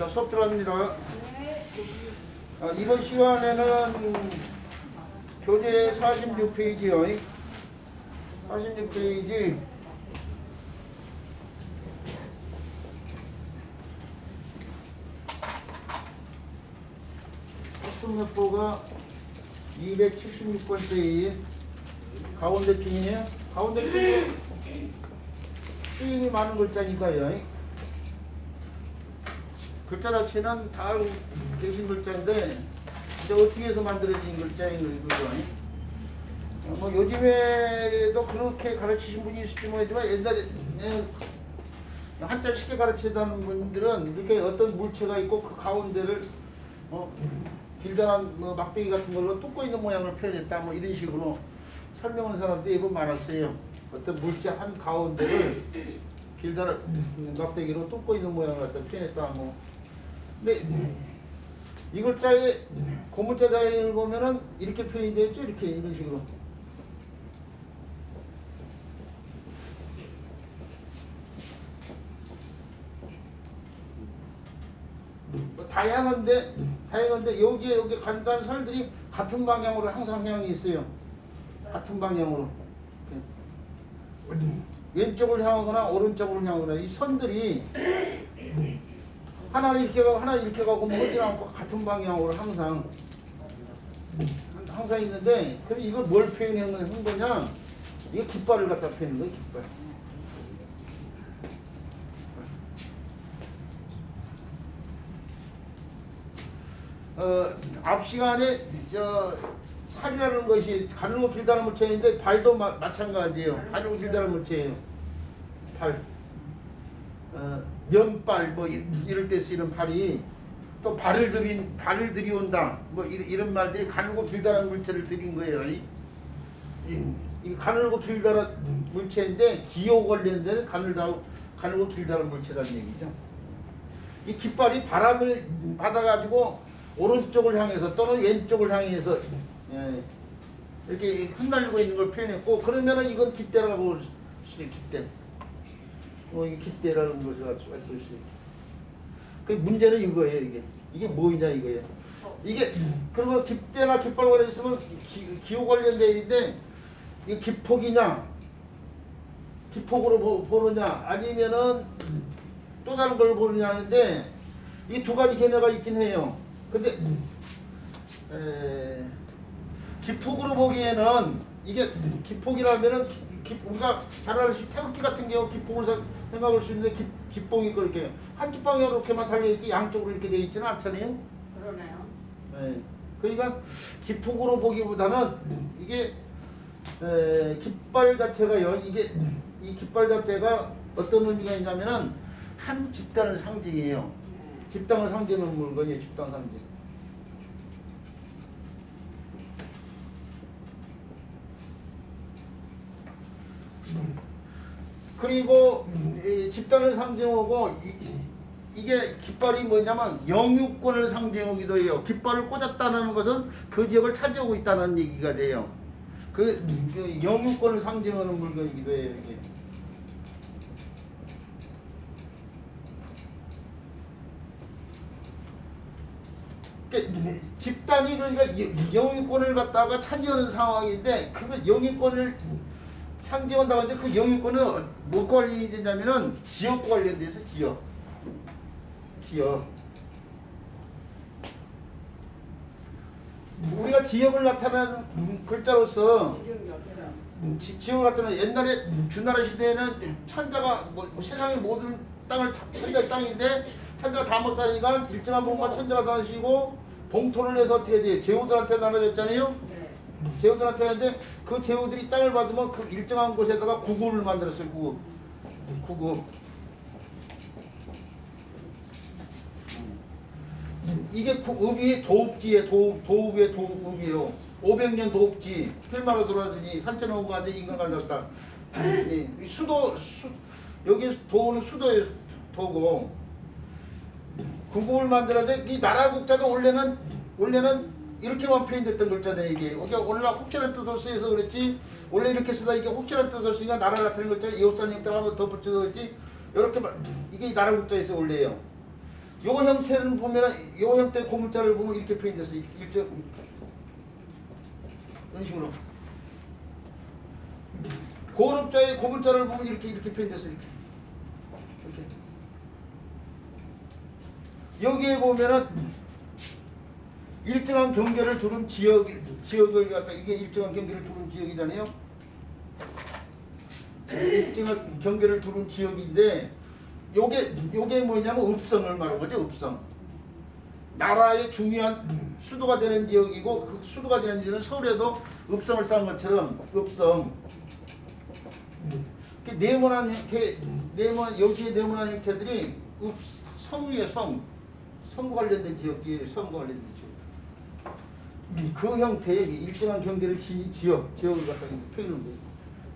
자, 수업 들어갑니다. 이번 시간에는 교재 46페이지요. 46페이지. 학습요보가 276번째인 가운데 중이에요. 가운데 중에 쓰임이 많은 글자니까요. 글자 자체는 다 알고 계신 글자인데 이제 어떻게 해서 만들어진 글자인 거죠. 뭐 요즘에도 그렇게 가르치신 분이 있을지 모르지만 옛날에 한자를 쉽게 가르치던 분들은 이렇게 어떤 물체가 있고 그 가운데를 길다란 막대기 같은 걸로 뚫고 있는 모양을 표현했다 뭐 이런 식으로 설명하는 사람도 예본 많았어요. 어떤 물체 한 가운데를 길다란 막대기로 뚫고 있는 모양을 갖다 표현했다 뭐. 근데 이 글자의 고문자 자연을 보면은 이렇게 표현이 되어 있죠. 이렇게 이런 식으로. 다양한데 여기에 간단한 설들이 같은 방향으로 항상 향이 있어요. 같은 방향으로. 왼쪽을 향하거나 오른쪽으로 향하거나 이 선들이 하나는 이렇게 가고 하나는 이렇게 가고 머지 않고 같은 방향으로 항상 있는데 그럼 이걸 뭘 표현한 거냐? 이게 깃발을 갖다 표현한 거예요. 깃발. 앞 시간에 살이라는 것이 가늘고 길다는 물체인데 발도 마찬가지예요. 가늘고 길다는 물체예요. 발. 면발 뭐 이럴 때 쓰이는 발이 또 발을 들이온다 뭐 이런 말들이 가늘고 길다란 물체를 들인 거예요. 이 가늘고 길다란 물체인데 기호 관련된 가늘고 길다란 물체라는 얘기죠. 이 깃발이 바람을 받아가지고 오른쪽을 향해서 또는 왼쪽을 향해서 이렇게 흩날리고 있는 걸 표현했고 그러면은 이건 깃대라고 볼 수 있어요. 깃대. 이게 깃대라는 것을 알 수 있어요. 그 문제는 이거예요. 이게 뭐냐 이거예요. 이게 그러면 깃대나 깃발 관련 있으면 기호 관련되어 있는데 이게 기폭이냐, 기폭으로 보느냐, 아니면은 또 다른 걸 보느냐 하는데 이 두 가지 견해가 있긴 해요. 근데 기폭으로 보기에는 이게 기폭이라면은 우리가 잘 알듯이 태극기 같은 경우 기폭을 생각할 수 있는데 기폭이 그렇게 한쪽 방향으로 이렇게만 달려있지 양쪽으로 이렇게 되어 있지는 않잖아요. 그러네요. 네. 그러니까 기폭으로 보기보다는 이게 깃발 자체가요. 이 깃발 자체가 어떤 의미가 있냐면은 한 집단을 상징해요. 집단을 상징하는 물건이에요. 집단 상징. 그리고 집단을 상징하고 이게 깃발이 뭐냐면 영유권을 상징하기도 해요. 깃발을 꽂았다는 것은 그 지역을 차지하고 있다는 얘기가 돼요. 그 영유권을 상징하는 물건이기도 해요. 이게. 집단이 그러니까 영유권을 갖다가 차지하는 상황인데 그 영유권을 상징한다고 하는데 그 영유권은 뭐 관련이 되냐면은 지역 관련돼서 지역. 우리가 지역을 나타내는 글자로서 지역을 나타내는 옛날에 주나라 시대에는 천자가 뭐 세상의 모든 땅을 천자의 땅인데 천자가 다 못 사니까 일정한 부분만 천자가 다니시고 봉토를 해서 어떻게 돼요? 제후들한테 나눠졌잖아요. 제후들한테 하는데 그 제후들이 땅을 받으면 그 일정한 곳에다가 구급을 만들었어요. 구급. 이게 읍이 도읍지에 도읍의 도읍이에요. 500년 도읍지 필마로 돌아다니 산천어부 가지 인간 갈렸다. 여기 도는 수도의 도고 구급을 만들었는데 이 나라 국자도 원래는 이렇게만 표현됐던 글자들 이게 오늘날 혹자란 뜻으로 쓰여서 그랬지 원래 이렇게 쓰다 이게 혹자란 뜻으로 쓰니까 나라를 나타내는 글자 이웃산 형태를 한번 더 붙여서 그랬지 이렇게 이게 나라 국자에서 원래예요. 요 형태는 보면은 요 형태 고물자를 보면 이렇게 표현돼서 일정 이런 식으로 고름자의 고물자를 보면 이렇게 표현돼서 이렇게 여기에 보면은 일정한 경계를 두른 지역을 갖다 이게 일정한 경계를 두른 지역이잖아요. 일정한 경계를 두른 지역인데 요게 뭐냐면 읍성을 말하는 거죠. 읍성. 나라의 중요한 수도가 되는 지역이고 그 수도가 되는 지역은 서울에도 읍성을 쌓은 것처럼 읍성. 네모난 형태, 여기에 네모난 형태들이 성이에요. 성과 관련된 지역이에요. 성과 관련된 지역. 그 형태의 일정한 경계를 지닌 지역을 갖다 표현하는 거예요.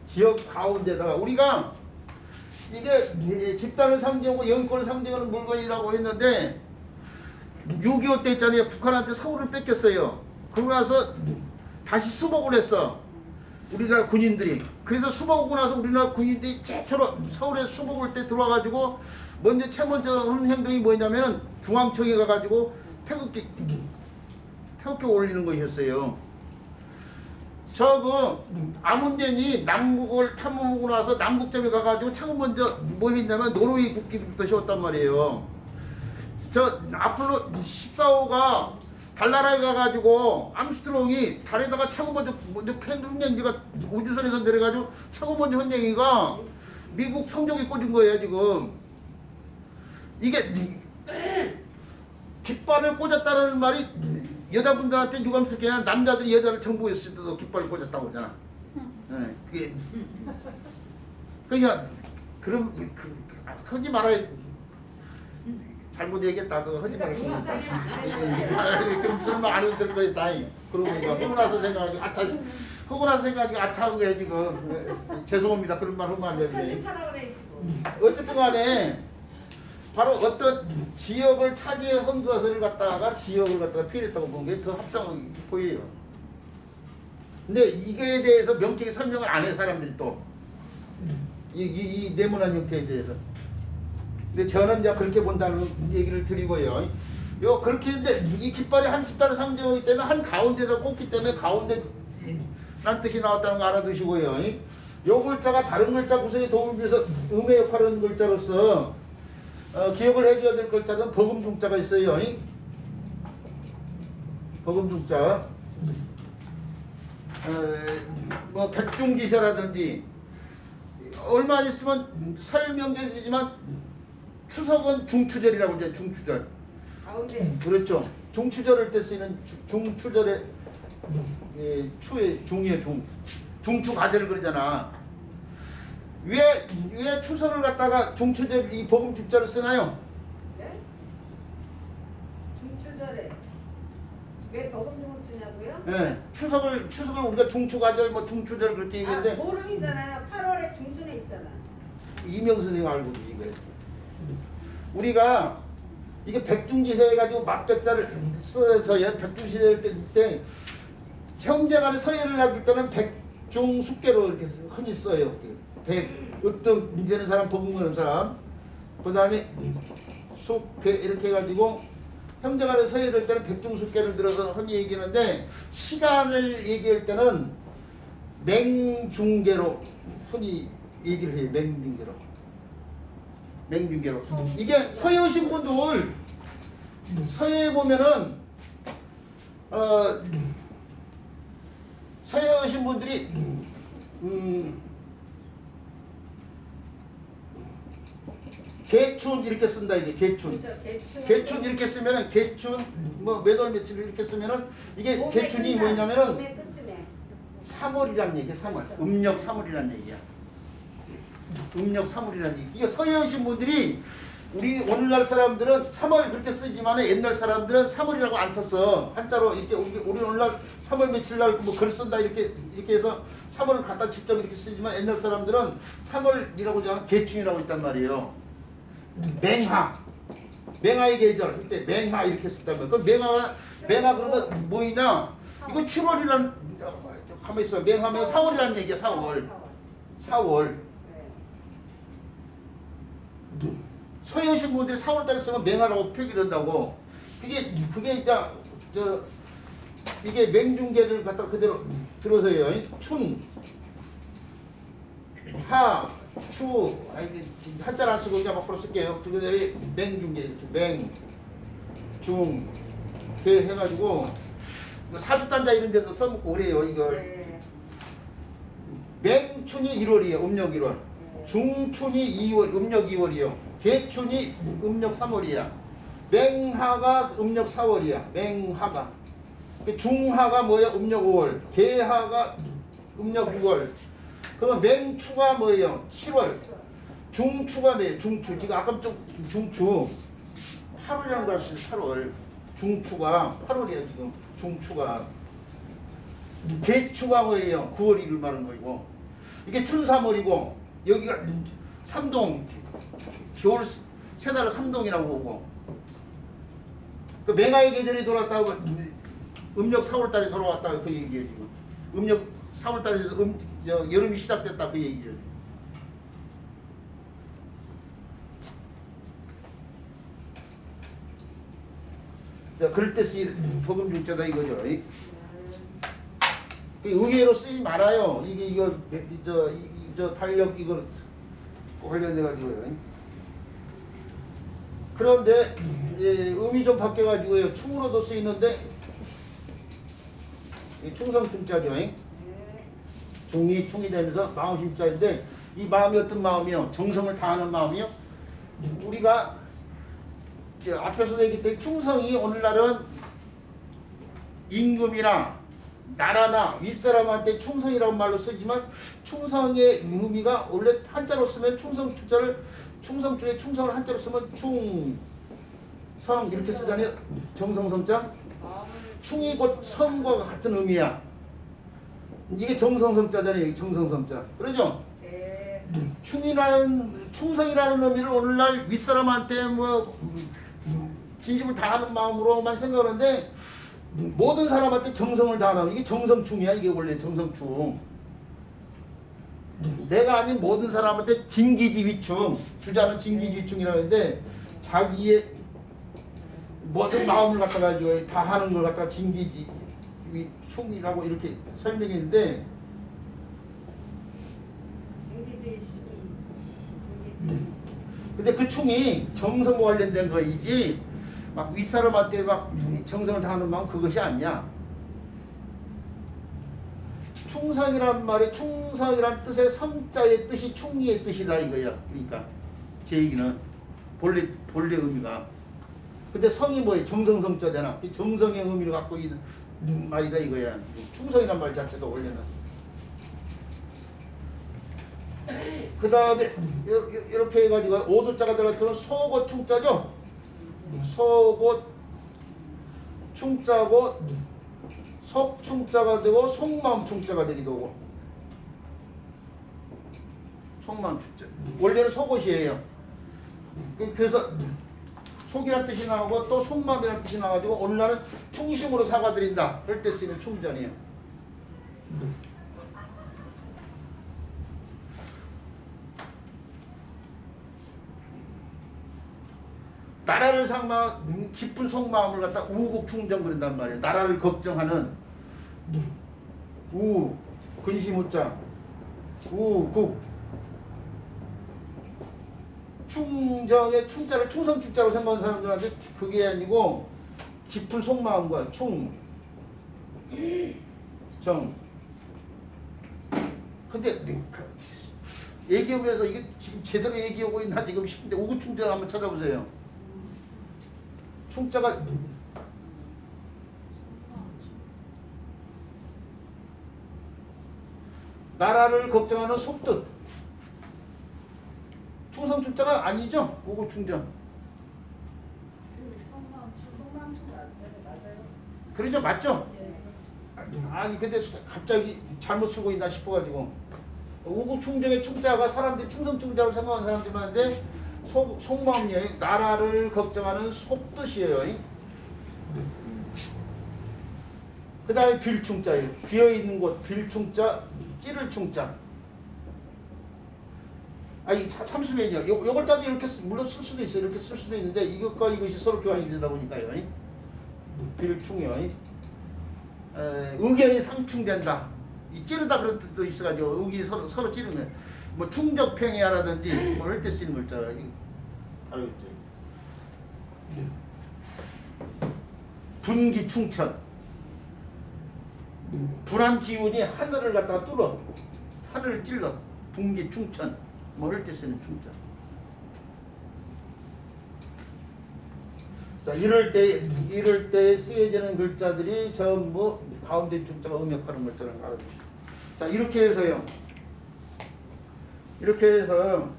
지역 가운데다가 우리가 이게 집단을 상징하고 영권을 상징하는 물건이라고 했는데 6.25 때 있잖아요. 북한한테 서울을 뺏겼어요. 그러고 나서 다시 수복을 했어. 우리나라 군인들이. 그래서 수복하고 나서 우리나라 군인들이 최초로 서울에 수복을 때 들어와가지고 먼저 하는 행동이 뭐냐면은 중앙청에 가가지고 태극기 올리는 것이었어요. 아문젠이 남북을 탐험하고 나서 남북점에 가가지고 처음 먼저 뭐 했냐면 노르웨이 국기부터 세웠단 말이에요. 아폴로 14호가 달나라에 가가지고 암스트롱이 달에다가 최고 먼저 팬hun양지가 우주선에서 내려가지고 최고 먼저 hun양이가 미국 성적에 꽂은 거예요. 지금 이게 깃발을 꽂았다는 말이 여자분들한테 유감스럽게 남자들이 여자를 정보했을 때도 깃발을 꽂았다고 하잖아. 네, 그게 그러니까 그럼 하지 말아야 잘못 얘기했다. 그거 하지 말고 그럼 설마 안 들을 거였다. 그러고 하고 나서 생각하기 아차한 거야 지금. 죄송합니다. 그런 말 하면 안 되는데. 어쨌든 간에 바로 어떤 지역을 차지한 것을 갖다가 표현했다고 보는 게 더 합당하게 보여요. 근데 이거에 대해서 명쾌하게 설명을 안 해 사람들이 또. 이 네모난 형태에 대해서. 근데 저는 이제 그렇게 본다는 얘기를 드리고요. 그렇게 했는데 이 깃발이 한 집단을 상징하기 때문에 한 가운데다 꽂기 때문에 가운데 란 뜻이 나왔다는 거 알아두시고요. 요 글자가 다른 글자 구성에 도움을 위해서 음의 역할을 하는 글자로서 기억을 해줘야 될 글자는 버금중자가 있어요. 버금중자. 뭐 백중지세라든지 얼마 안 있으면 설명되지만 추석은 중추절이라고 하죠. 중추절. 가운데. 그렇죠. 중추절을 때 쓰이는 중추절의 추의 중이에요. 중추가절을 그러잖아. 왜 추석을 갖다가 중추절 이 복음축자를 쓰나요? 네? 중추절에 왜 버금중을 쓰냐고요? 네, 추석을 우리가 중추가절 뭐 중추절 그렇게 얘기했는데 보름이잖아요. 8월에 중순에 있잖아. 이명 선생님 알고 계신 거예요. 우리가 이게 백중지세 해가지고 맞백자를 써서 백중지세 때 형제간에 서예를 놔둘 때는 백중숙계로 이렇게 흔히 써요. 으뜸 민세는 사람 복음하는 사람 그 다음에 숙계 이렇게 해가지고 형제간에 서예를 할 때는 백중숙계를 들어서 흔히 얘기하는데 시간을 얘기할 때는 맹중계로 흔히 얘기를 해요. 맹중계로 이게 서예 오신 분들 서예에 보면은 서예 오신 분들이 개춘 이렇게 쓴다. 이게 개춘 이렇게 쓰면은 개춘 뭐 몇 월 며칠 이렇게 쓰면은 이게 개춘이 뭐냐면은 3월이란 얘기야. 3월 음력 3월이란 얘기야. 음력 3월이란 얘기. 이게 서예 오신 분들이 우리 오늘날 사람들은 3월 그렇게 쓰지만 옛날 사람들은 3월이라고 안 썼어. 한자로 이렇게 우리 오늘날 3월 며칠 날 뭐 글 쓴다 이렇게 해서 3월을 갖다 직접 이렇게 쓰지만 옛날 사람들은 3월이라고 하지 않아 개춘이라고 했단 말이에요. 맹하의 계절 그때 맹하 이렇게 썼단 말이에요. 그 맹하 그러면 뭐이냐? 이거 7월이란 가만히 있어. 맹하면 4월이란 얘기야. 4월 서해신 분들이 4월달에 쓰면 맹하라고 표기를 한다고. 그게 이제 이게 맹중계를 갖다 그대로 들어서요. 춘, 하, 추, 한자를 안 쓰고 그냥 앞으로 쓸게요. 그대로 맹중계 이렇게 맹, 중, 계 해가지고 사주단자 이런 데도 써먹고 그래요 이걸. 네. 맹춘이 1월이에요. 음력 1월. 중춘이 2월, 음력 2월이요. 개춘이 음력 3월이야. 맹하가 음력 4월이야. 맹하가. 중하가 뭐야? 음력 5월. 개하가 음력 6월. 그러면 맹추가 뭐예요? 7월. 중추가 뭐예요? 중추. 지금 아까 좀 중추. 8월이라는 걸 알수 있어요. 8월. 중추가 8월이야 지금. 중추가. 개추가 뭐예요? 9월 1일 말하는 거이고. 이게 춘3월이고 여기가 삼동. 겨울 세 달을 삼동이라고 보고. 그 맹하의 계절이 돌아왔다고 음력 4월달에 돌아왔다 그 얘기예요 지금. 음력 4월달에서 여름이 시작됐다 그 얘기예요. 그럴 때 쓰인 복음중자다 이거죠. 의외로 쓰지 말아요. 이게 저 달력 이거 관련돼 가지고요. 그런데 음이 좀 바뀌어 가지고요. 충으로도 쓰이는데 충성충자죠. 중이 충이 되면서 마음심자인데 이 마음이 어떤 마음이요? 정성을 다하는 마음이요. 우리가 앞에서 얘기했을 때 충성이 오늘날은 임금이나 나라나 윗사람한테 충성이라는 말로 쓰지만 충성의 의미가 원래 한자로 쓰면 충성주에 충성을 한자로 쓰면 충성 이렇게 쓰잖아요. 정성성자. 충이 곧 성과 같은 의미야. 이게 정성성자잖아요. 정성성자. 그러죠? 네. 충성이라는 의미를 오늘날 윗사람한테 진심을 다하는 마음으로만 생각하는데 모든 사람한테 정성을 다하는 이게 정성충이야. 이게 원래 정성충. 내가 아닌 모든 사람한테 진기지휘충, 주자는 진기지휘충이라고 하는데 자기의 모든 마음을 갖다가 가지고 다 하는 걸 갖다가 진기지휘충이라고 이렇게 설명했는데 근데 그 충이 정성과 관련된 거이지 막 윗사람한테 막 정성을 다하는 마음 그것이 아니야. 충성이란 말이 충성이란 뜻의 성자의 뜻이 충리의 뜻이다 이거야. 그러니까 제 얘기는 본래 의미가. 근데 성이 뭐예요? 정성성자잖아. 이 정성의 의미를 갖고 있는 말이다 이거야. 충성이란 말 자체도 원래는. 그 다음에 이렇게 해가지고 오도자가 들어가면 소고 충자죠. 소고 충자고 속충자가 되고 속마음 충자가 되기도 하고. 속마음 충자. 원래는 속옷이에요. 그래서 속이란 뜻이 나오고 또 속마음이란 뜻이 나와가지고 오늘날은 충심으로 사과드린다 그럴 때 쓰이는 충전이에요. 나라를 상망 깊은 속마음을 갖다 우국충정 그런단 말이에요. 나라를 걱정하는 우 근심우자 우국 충정의 충자를 충성충자로 생각하는 사람들한테 그게 아니고 깊은 속마음과 충정. 근데 얘기하면서 이게 지금 제대로 얘기하고 있나 지금 싶은데 우국충정 한번 찾아보세요. 충자가 나라를 걱정하는 속뜻. 충성충자가 아니죠? 우국충정. 그러죠? 맞죠? 아니 근데 갑자기 잘못 쓰고 있나 싶어가지고 우국충정의 충자가 사람들이 충성충자로 생각하는 사람들이 많은데 속마음이에요. 나라를 걱정하는 속뜻이에요. 그 다음에 빌충자예요. 비어있는 곳 빌충자 찌를 충자. 아니 참수면이요. 요걸 따지 이렇게 물론 쓸 수도 있어요. 이렇게 쓸 수도 있는데 이것과 이것이 서로 교환이 되다 보니까요. 빌충요. 의견이 상충된다. 이 찌르다 그런 뜻도 있어가지고 의견이 서로 찌르면 뭐 충적평야라든지 뭐 할 때 쓰는 글자 바로 있죠. 분기충천. 불안 기운이 하늘을 갖다가 뚫어. 하늘을 찔러. 분기충천. 뭐 할 때 쓰는 충천. 자, 이럴 때 쓰여지는 글자들이 전부 가운데 축자가 음역하는 글자를 알아주시죠. 자, 이렇게 해서요. 이렇게 해서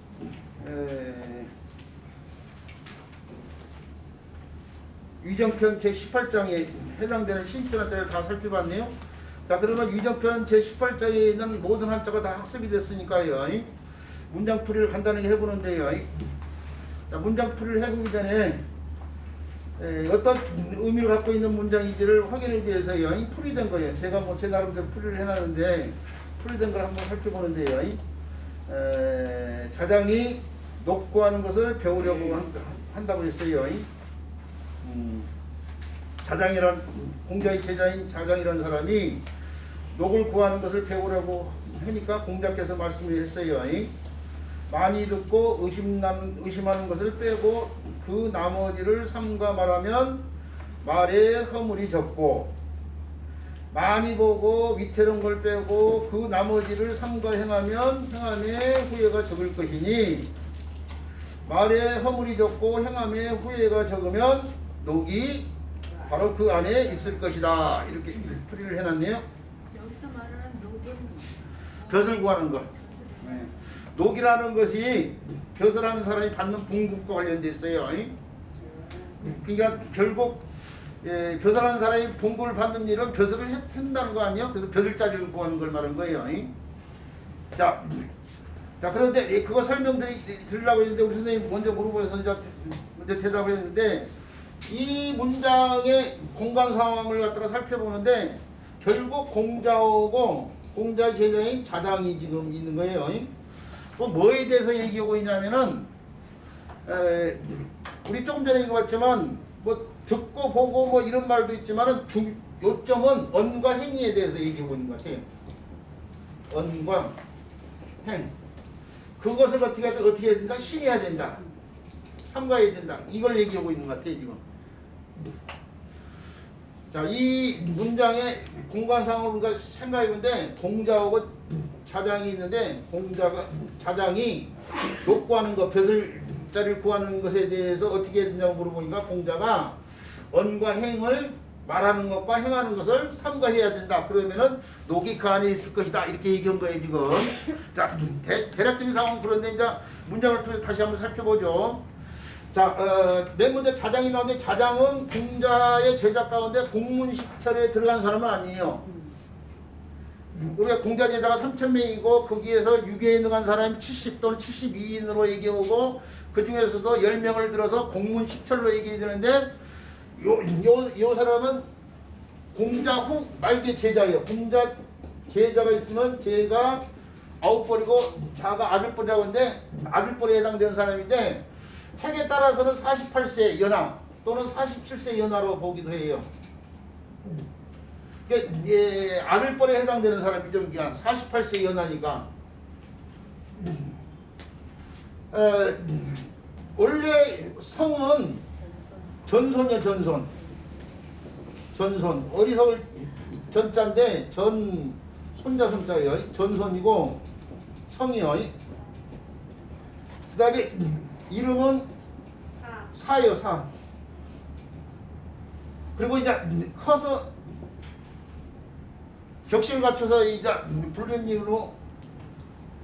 위정편 제18장에 해당되는 신춘 한자를 다 살펴봤네요. 자, 그러면 위정편 제18장에 있는 모든 한자가 다 학습이 됐으니까요. 문장풀이를 간단하게 해보는데요. 자, 문장풀이를 해보기 전에 어떤 의미를 갖고 있는 문장인지를 확인하기 위해서요. 풀이된 거예요. 제가 뭐 제 나름대로 풀이를 해놨는데 풀이된 걸 한번 살펴보는데요. 자장이 녹구하는 것을 배우려고 한다고 했어요. 자장이란 공자의 제자인 자장이라는 사람이 녹을 구하는 것을 배우려고 하니까 공자께서 말씀을 했어요. 많이 듣고 의심하는 것을 빼고 그 나머지를 삼가 말하면 말에 허물이 적고, 많이 보고 위태로운 걸 빼고 그 나머지를 삼가 행하면 행함의 후회가 적을 것이니, 말에 허물이 적고 행함의 후회가 적으면 녹이 바로 그 안에 있을 것이다. 이렇게 풀이를 해놨네요. 여기서 말하는 녹인 벼슬 구하는 것. 녹이라는 것이 벼슬하는 사람이 받는 봉급과 관련되어 있어요. 그러니까 결국 벼슬하는 사람이 봉급을 받는 일은 벼슬을 한다는 거 아니에요? 그래서 벼슬자리를 구하는 걸 말하는 거예요. 자, 그런데 그거 설명드리려고 했는데 우리 선생님 먼저 물어보셔서 먼저 대답을 했는데, 이 문장의 공간 상황을 갖다가 살펴보는데 결국 공자하고 공자의 제자인 자장이 지금 있는 거예요. 또 뭐에 대해서 얘기하고 있냐면은 우리 조금 전에 읽어봤지만 뭐 듣고 보고 뭐 이런 말도 있지만은 요점은 언과 행위에 대해서 얘기하고 있는 것 같아요. 언과 행. 그것을 어떻게 해야 된다? 신해야 된다. 삼가해야 된다. 이걸 얘기하고 있는 것 같아요, 지금. 자, 이 문장의 공간상으로 우리가 생각해 보는데 공자하고 자장이 있는데 자장이 녹구하는 것, 벼슬자리를 구하는 것에 대해서 어떻게 해야 되냐고 물어보니까 공자가 언과 행을 말하는 것과 행하는 것을 삼가해야 된다. 그러면은 녹이 그 안에 있을 것이다. 이렇게 얘기한 거예요, 지금. 자, 대략적인 상황은 그런데 이제 문장을 통해서 다시 한번 살펴보죠. 자, 맨 먼저 자장이 나오는데 자장은 공자의 제자 가운데 공문식철에 들어간 사람은 아니에요. 우리가 공자 제자가 3,000명이고 거기에서 유교에 능한 사람이 70 또는 72인으로 얘기하고 그 중에서도 10명을 들어서 공문식철로 얘기되는데 요 사람은 공자 후 말기 제자예요. 공자 제자가 있으면 제가 아홉벌이고 자가 아들벌이라고 하는데 아들벌에 해당되는 사람인데 책에 따라서는 48세 연하 또는 47세 연하로 보기도 해요. 아들뻘에 해당되는 사람이죠. 48세 연하니까. 원래 성은 전손이야, 전손. 어리석을 전자인데 손자 손자예요. 전손이고 성이요. 그 다음에 이름은 사예요, 사. 그리고 이제 커서 격식을 갖춰서 이제 불린 이유로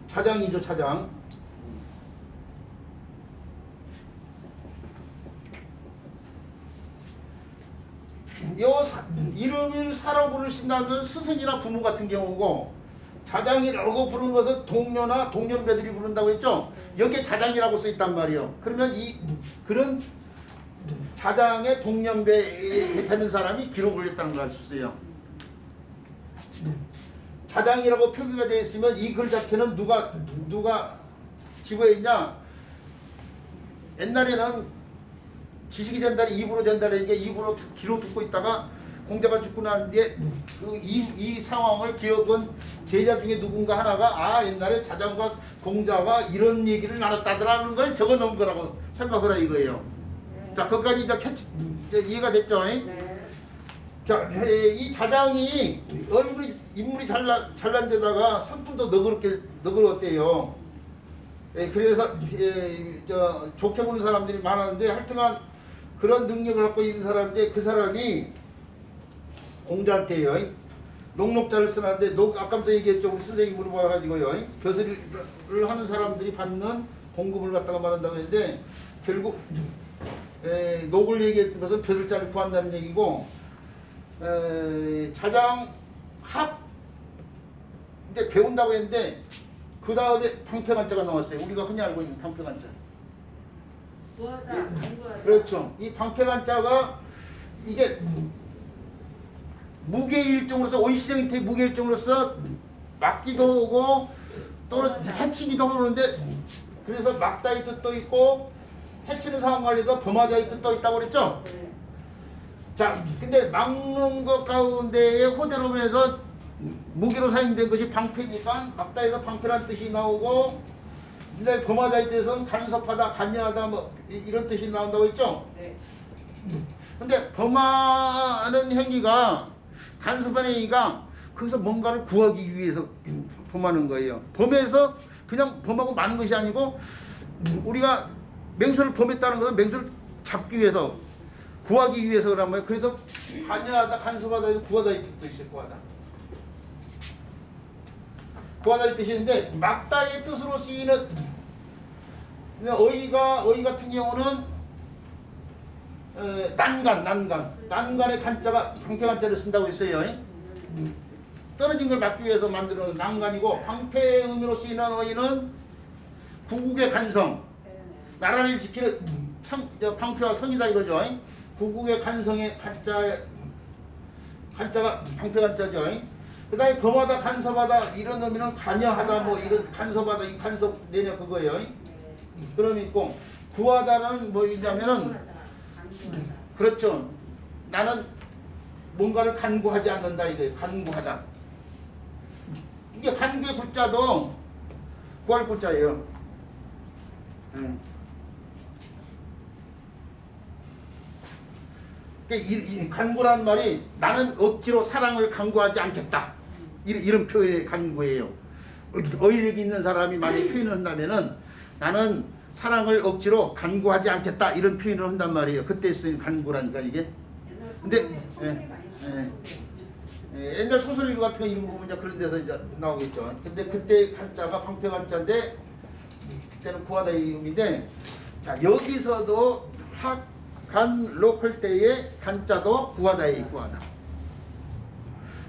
자장이죠, 자장. 이름을 사라고 부르신다는 것은 스승이나 부모 같은 경우고, 자장이라고 부르는 것은 동료나 동년배들이 부른다고 했죠. 여기에 자장이라고 써 있단 말이에요. 그러면 그런 자장의 동년배 되는 사람이 기록을 했다는 걸 알 수 있어요. 자장이라고 표기가 되어 있으면 이 글 자체는 누가 지부에 있냐? 옛날에는 지식이 전달이 입으로 전달하니까 입으로 귀로 듣고 있다가 공자가 죽고 난 뒤에 이 상황을 기억은 제자 중에 누군가 하나가 아 옛날에 자장과 공자가 이런 얘기를 나눴다더라는 걸 적어 놓은 거라고 생각하라 이거예요. 네. 자 거기까지 이제 이해가 됐죠? 네. 자, 이 자장이 얼굴이 인물이 잘난 데다가 성품도 너그럽대요. 그래서 좋게 보는 사람들이 많았는데 하여튼간 그런 능력을 갖고 있는 사람인데 그 사람이 공자한테요. 녹록자를 써놨는데 아까부터 얘기했죠. 우리 선생님 물어봐가지고요. 벼슬을 하는 사람들이 받는 봉급을 갖다가 말한다고 했는데 결국 녹을 얘기했던 것은 벼슬자를 구한다는 얘기고 자장 합 이제 배운다고 했는데 그 다음에 방패간자가 나왔어요. 우리가 흔히 알고 있는 방패간자. 구하다, 공부하다. 그렇죠. 이 방패간자가 이게 무게일종으로서 원시적인 무게일종으로서 막기도 오고 또는 해치기도 하는데 그래서 막다이 뜻도 있고 해치는 상황 관리도 범하자의 뜻도 있다고 그랬죠. 네. 자, 근데 막는 것 가운데에 호대로면서 무기로 사용된 것이 방패니까 막다에서 방패란 뜻이 나오고 근데 범하자의 뜻은 간섭하다, 관여하다 뭐 이런 뜻이 나온다고 했죠. 네. 근데 범하는 행위가 간섭하는 행위가 거기서 뭔가를 구하기 위해서 범하는 거예요. 범해서 그냥 범하고 마는 것이 아니고 우리가 맹수를 범했다는 것은 맹수를 잡기 위해서 구하기 위해서 그런 거예요. 그래서 관여하다, 간섭하다, 구하다의 뜻도 있어요. 구하다의 뜻이 있는데 막다의 뜻으로 쓰이는 어휘 같은 경우는 난간의 간자가 방패간자를 쓴다고 했어요. 떨어진 걸 막기 위해서 만드는 난간이고 방패의 의미로 쓰이는 어휘는 구국의 간성, 나라를 지키는 방패와 성이다 이거죠. 구국의 간성의 간자가 방패간자죠. 그 다음에 범하다, 간섭하다 이런 의미는 관여하다 뭐 이런 간섭하다 이 간섭 내냐 그거예요. 그럼 있고 구하다는 뭐냐면은 그렇죠. 나는 뭔가를 간구하지 않는다 이거예요. 간구하다. 이게 간구의 구자도 구할 구자예요. 이 간구란 말이 나는 억지로 사랑을 간구하지 않겠다. 이런 표현의 간구예요. 어휘력이 있는 사람이 만약에 표현을 한다면은 나는 사랑을 억지로 간구하지 않겠다 이런 표현을 한단 말이에요. 그때 쓰인 간구라니까 이게. 근데 옛날 소설 같은 거 읽어보면 이제 그런 데서 이제 나오겠죠. 근데 그때 간자가 방패 간자인데 그때는 구하다 이 의미인데 자 여기서도 간 로컬 때의 간자도 구하다의 구하다.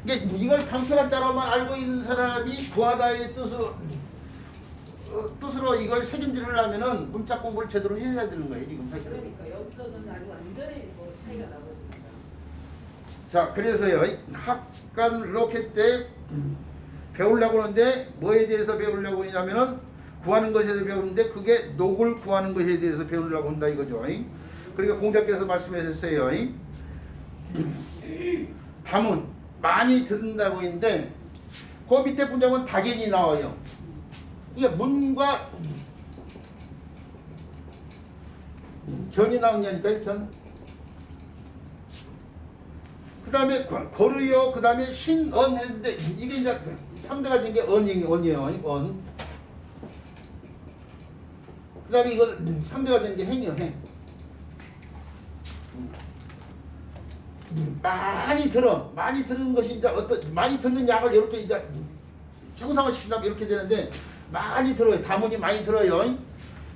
이걸 방패 간자로만 알고 있는 사람이 구하다의 뜻으로 이걸 책임지려면은 문자 공부를 제대로 해야 되는 거예요. 지금 그러니까 여기서는 아주 완전히 뭐 차이가 나거든요. 자, 그래서요. 학간 로켓 때 배우려고 하는데 뭐에 대해서 배우려고 하냐면은 구하는 것에 대해서 배우는데 그게 녹을 구하는 것에 대해서 배우려고 한다 이거죠. 그러니까 공자께서 말씀하셨어요. 담은 많이 듣는다고 했는데 그 밑에 문장은 dak연이 나와요. 이게 문과 견이 나오냐니까요. 견. 그 다음에 고르요. 그 다음에 신언 했는데 이게 이제 상대가 된 게 언이에요. 언. 그 다음에 이거 상대가 된 게 행이요. 행. 많이 들은 것이 이제 많이 듣는 양을 이렇게 이제 형상을 시킨다면 이렇게 되는데 많이 들어요. 다문이 많이 들어요.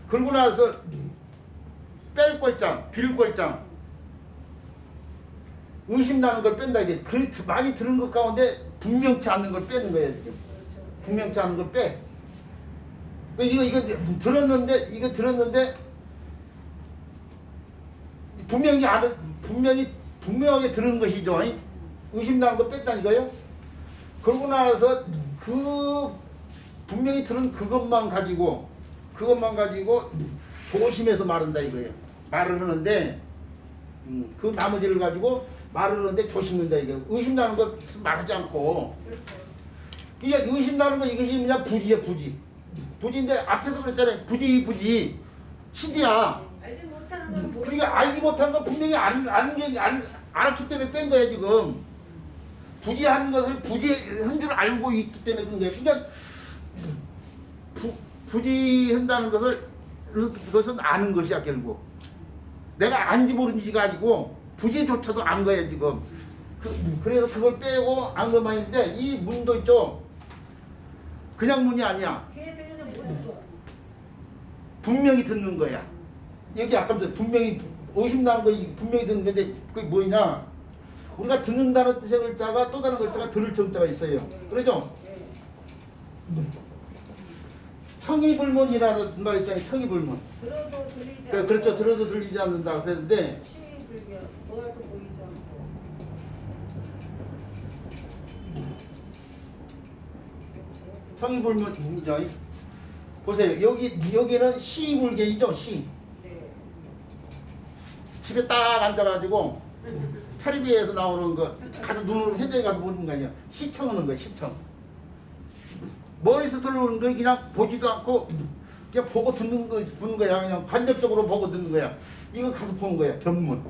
그러고 나서 뺄 걸장, 빌 걸장, 의심나는 걸 뺀다 이게. 많이 들은 것 가운데 분명치 않는 걸 빼는 거예요. 지금. 분명치 않은 걸 빼. 이거 들었는데 분명하게 들은 것이죠. 의심나는 거 뺐다니까요. 그러고 나서 그 분명히 들은 그것만 가지고 그것만 가지고 조심해서 마른다 이거예요. 말을 하는데 그 나머지를 가지고 말을 하는데 조심한다 이게. 의심나는 거 말하지 않고. 이게 의심나는 거 이것이 그냥 부지야 부지. 부지인데 앞에서 그랬잖아요. 부지 시지야. 알지 못하는 건 뭐? 그러니까 알지 못한 건 분명히 알았기 때문에 뺀 거야 지금. 부지한 것을 부지한 줄 알고 있기 때문에 그런 거야. 그러니까 부지한다는 그것은 아는 것이야 결국. 내가 안지 모른지가 아니고 부지조차도 안 거야 지금. 그래서 그걸 빼고 안 것만 있는데 이 문도 있죠. 그냥 문이 아니야. 걔 들리는 모든 거. 분명히 듣는 거야. 여기 아까부터 분명히 의심나는 거 분명히 듣는 건데 그게 뭐냐? 우리가 듣는다는 뜻의 글자가 또 다른 글자가 들을 정자가 있어요. 그러죠? 청이불문이라는 말 있잖아요. 청이불문. 들어도 들리지 않고. 그렇죠. 들어도 들리지 않는다. 그랬는데 시불교 뭐라도 보이지 않고. 청이불문이죠. 보세요. 여기는 시불계이죠. 시. 네. 집에 딱 앉아가지고 텔레비에서 나오는 거 가서 눈으로 현장에 가서 보는 거 아니야. 시청하는 거야. 시청. 머리에서 들어오는 거 그냥 보지도 않고 그냥 보고 듣는 거 보는 거야. 그냥 간접적으로 보고 듣는 거야. 이건 가서 보는 거야. 견문.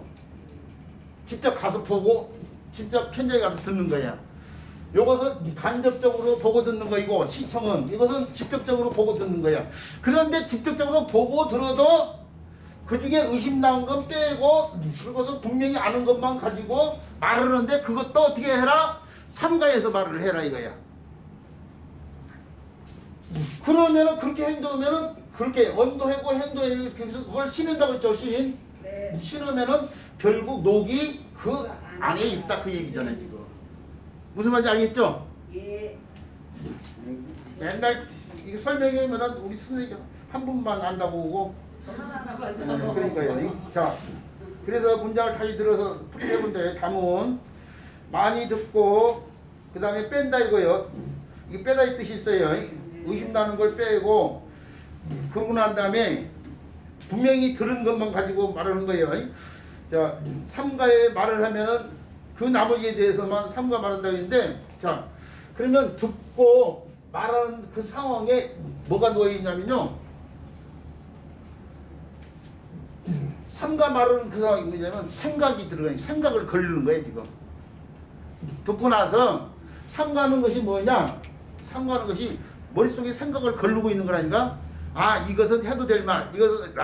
직접 가서 보고 직접 현장에 가서 듣는 거야. 요것은 간접적으로 보고 듣는 거이고 시청은 이것은 직접적으로 보고 듣는 거야. 그런데 직접적으로 보고 들어도 그 중에 의심 나온 건 빼고 그것은 분명히 아는 것만 가지고 말을 하는데 그것도 어떻게 해라? 삼가에서 말을 해라 이거야. 그러면은 그렇게 행동하면은 그렇게 언도하고 행동하고 그래서 그걸 신은다고 했죠. 네. 신으면은 결국 녹이 그 안에 있다 그 얘기잖아요 지금. 무슨 말인지 알겠죠? 예. 맨날 이거 설명하면은 우리 선생님 한 분만 안다고 오고. 저만 하나 봐요. 그러니까요. 자, 그래서 문장을 다시 들어서 풀이해본데 담은 많이 듣고 그 다음에 뺀다 이거요. 이게 빼다 이 뜻이 있어요. 의심나는 걸 빼고 그러고 난 다음에 분명히 들은 것만 가지고 말하는 거예요. 자, 삼가에 말을 하면은 그 나머지에 대해서만 삼가 말한다고 했는데, 자, 그러면 듣고 말하는 그 상황에 뭐가 놓여 있냐면요. 삼가 말하는 그 상황이 뭐냐면 생각이 들어가요. 생각을 걸르는 거예요 지금. 듣고 나서 삼가하는 것이 뭐냐? 삼가하는 것이 머릿속에 생각을 걸르고 있는 거라니까. 아, 이것은 해도 될 말, 이것은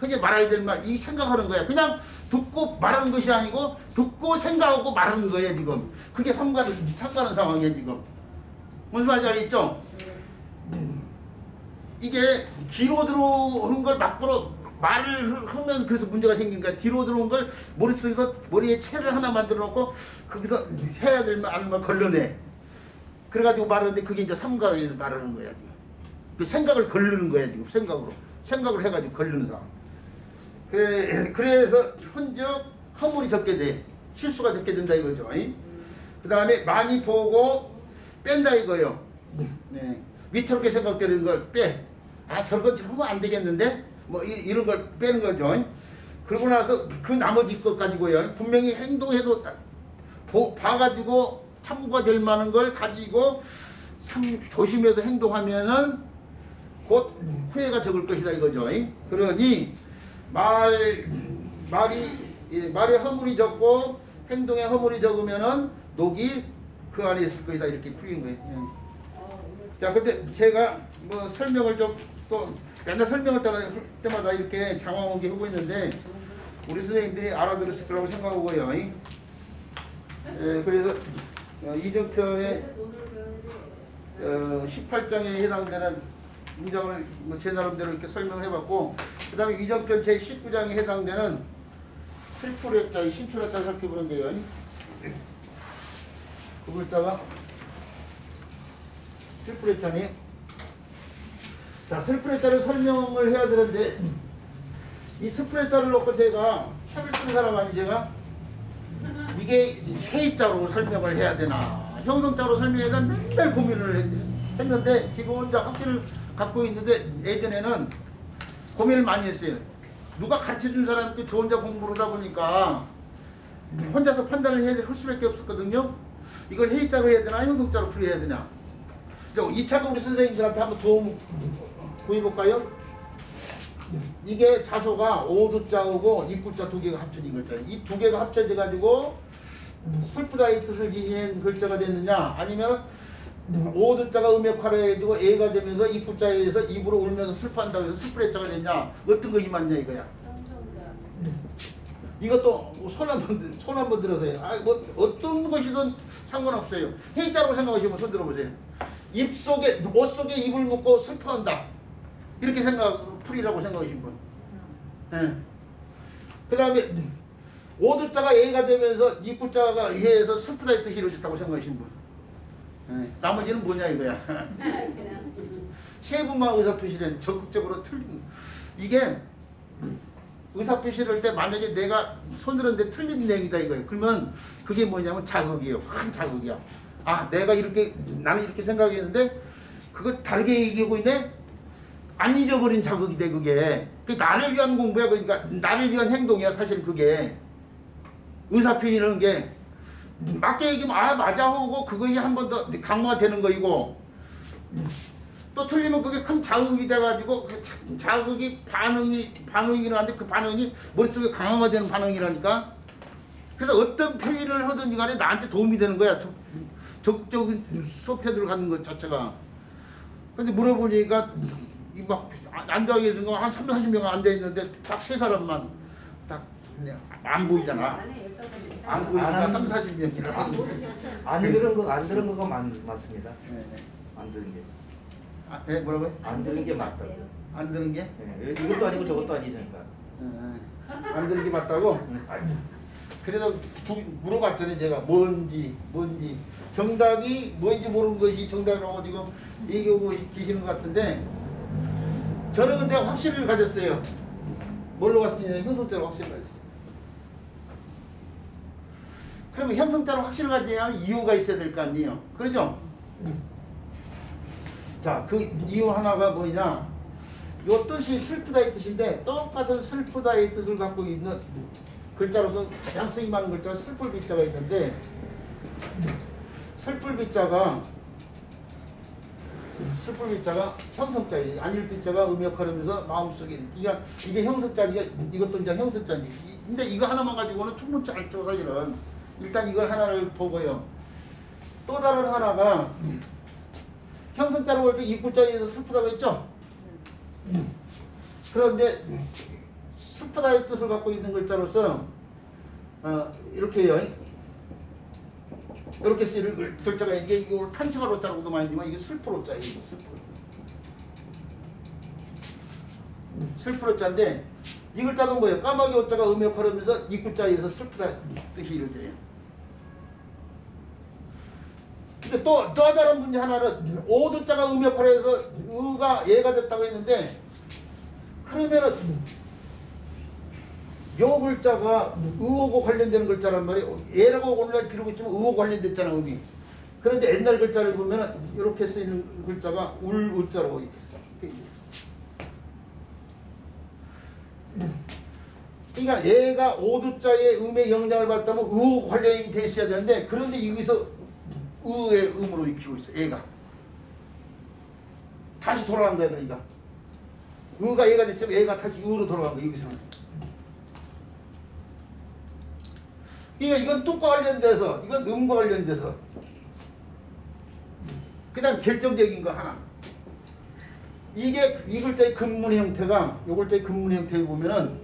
하지 말아야 될 말, 이 생각하는 거야. 그냥 듣고 말하는 것이 아니고 듣고 생각하고 말하는 거예요 지금. 그게 삼가하는 상황이에요 지금. 무슨 말인지 알겠죠? 이게 뒤로 들어오는 걸 막고로 말을 하면 그래서 문제가 생긴 거야. 뒤로 들어온 걸 머릿속에서 머리에 채를 하나 만들어 놓고 거기서 해야 될 말, 아는 말 걸러내. 그래가지고 말하는데 그게 이제 삼가에서 말하는 거야 지금. 그 생각을 걸르는 거야 지금. 생각을 해가지고 걸르는 상황. 그래서 현적 허물이 적게 돼. 실수가 적게 된다 이거죠. 그 다음에 많이 보고 뺀다 이거요. 네. 위태롭게 생각되는 걸 빼. 아, 저건 하면 안 되겠는데? 뭐 이런 걸 빼는 거죠. 그러고 나서 그 나머지 것 가지고요. 분명히 행동해도 봐가지고 참고가 될 만한 걸 가지고 조심해서 행동하면은 곧 후회가 적을 것이다 이거죠. 그러니 말에 허물이 적고 행동에 허물이 적으면은 녹이 그 안에 있을 것이다 이렇게 풀린 거예요. 자, 근데 제가 뭐 설명을 좀 또 맨날 설명을 할 때마다 이렇게 장황 오게 하고 있는데 우리 선생님들이 알아들었을 거라고 생각하고요. 그래서 이정편의 18장에 해당되는 문장을 뭐 제 나름대로 이렇게 설명을 해봤고, 그 다음에 이정편 제 19장에 해당되는 슬프레자, 심플레자 살펴보는데요. 그 글자가 슬프레자니. 자, 슬프레자를 설명을 해야 되는데 이 슬프레자를 놓고 제가 책을 쓰는 사람 아니 제가 이게 회의자로 설명을 해야 되나 형성자로 설명해야 되나 맨날 고민을 했는데 지금 혼자 확실을 갖고 있는데 예전에는 고민을 많이 했어요. 누가 가르쳐준 사람한테 저 혼자 공부를 하다 보니까 혼자서 판단을 할 수밖에 없었거든요. 이걸 해자로 해야 되나 형성자로 풀이해야 되냐. 이차가 우리 선생님들한테 한번 도움 구해볼까요? 이게 자소가 오두자하고 입구자 두 개가 합쳐진 글자예요. 이 두 개가 합쳐져 가지고 슬프다의 뜻을 지닌 글자가 됐느냐, 아니면 오두자가 음역화를 해가지고 애가 되면서 입구자에 의해서 입으로 울면서 슬퍼한다고 해서 슬프레자가 됐냐, 어떤 것이 맞냐 이거야. 이것도 손 한번 들어서요. 뭐 어떤 것이든 상관없어요. 해자로 생각하시면 손 들어보세요. 입 속에, 옷 속에 입을 묶고 슬퍼한다, 이렇게 풀이라고 생각하신 분. 예. 그 다음에 오두자가 애가 되면서 입구자가 해서 슬프다의 뜻이 이루어졌다고 생각하신 분. 예. 나머지는 뭐냐 이거야. 세분만 의사표시를 했는데 적극적으로 틀린. 이게 의사표시를 할 때 만약에 내가 손들었는데 틀린 내용이다 이거예요. 그러면 그게 뭐냐면 자극이에요. 큰 자극이야. 아, 내가 이렇게, 나는 이렇게 생각했는데 그거 다르게 얘기하고 있네? 안 잊어버린 자극이 돼 그게. 그게 나를 위한 공부야. 그러니까 나를 위한 행동이야 사실 그게. 의사표시라는 게 맞게 얘기하면 아 맞아 하고 그거에 한 번 더 강화가 되는 거이고, 또 틀리면 그게 큰 자극이 돼가지고 그 자극이 반응이긴 한데 그 반응이 머릿속에 강화가 되는 반응이라니까. 그래서 어떤 표현을 하든지 간에 나한테 도움이 되는 거야. 적극적인 수업 태도를 갖는 것 자체가. 근데 물어보니까 막 앉아 계신 거 한 30-40명 앉아 있는데 딱 세 사람만 딱 안 보이잖아. 안 보이니까 30-40명이라. 안 들은 거가 맞습니다. 네. 안 들은 게. 아, 네, 뭐라고요? 안 들은 게 맞다고. 안 들은 게? 네, 이것도 아니고 저것도 아니니까. 안 들은 게 맞다고? 그래서 물어봤잖아요. 제가 뭔지 정답이 뭔지 모르는 것이 정답이라고 지금 얘기하고 계시는 것 같은데, 저는 근데 확신을 가졌어요. 뭘로 갔느냐? 형성자로 확신을 가졌어요. 그러면 형성자로 확신을 가지려면 이유가 있어야 될 거 아니에요. 그러죠? 자, 그 이유 하나가 뭐냐? 요 뜻이 슬프다의 뜻인데 똑같은 슬프다의 뜻을 갖고 있는 글자로서 가장 쓰임 많은 글자가 슬플 비자가 있는데, 슬플 비자가 형성자예요. 안일 비자가 음역하면서 마음속에, 그러니까 이게 형성자니까 이것도 이제 형성자니. 근데 이거 하나만 가지고는 충분치 않죠 사실은. 일단 이걸 하나를 보고요. 또 다른 하나가 형성자로 볼 때 입구자에서 슬프다고 했죠. 그런데 슬프다의 뜻을 갖고 있는 글자로서 이렇게요. 이렇게 쓰이는 글자가 이게 탄식할 자라고도 많이 지만 이게 슬프로 자예요. 슬프로 자인데 이 글자는 뭐예요? 까마귀 오자가 음역하면서 입구자에서 슬프다 뜻이 이루어져요. 근데 또 다른 문제 하나는 오두자가 음역하해서 의가 예가 됐다고 했는데, 그러면은 요 글자가 의하고 관련되는 글자란 말이에요. 예라고 오늘날 필요가 있지만 의하고 관련됐잖아 의미. 그런데 옛날 글자를 보면은 이렇게 쓰이는 글자가 울자로 이렇게 써. 그러니까 얘가 오두자의 음의 영향을 받다면 의하고 관련이 돼 있어야 되는데, 그런데 여기서 의의 음으로 익히고 있어. 얘가 다시 돌아간 거야. 그러니까 의가 얘가 됐지만 얘가 다시 의로 돌아간 거야 여기서는. 그러니까 이건 뜻과 관련돼서, 이건 음과 관련돼서. 그 다음 결정적인 거 하나, 이게 이 글자의 근문 형태가, 이 글자의 근문 형태를 보면은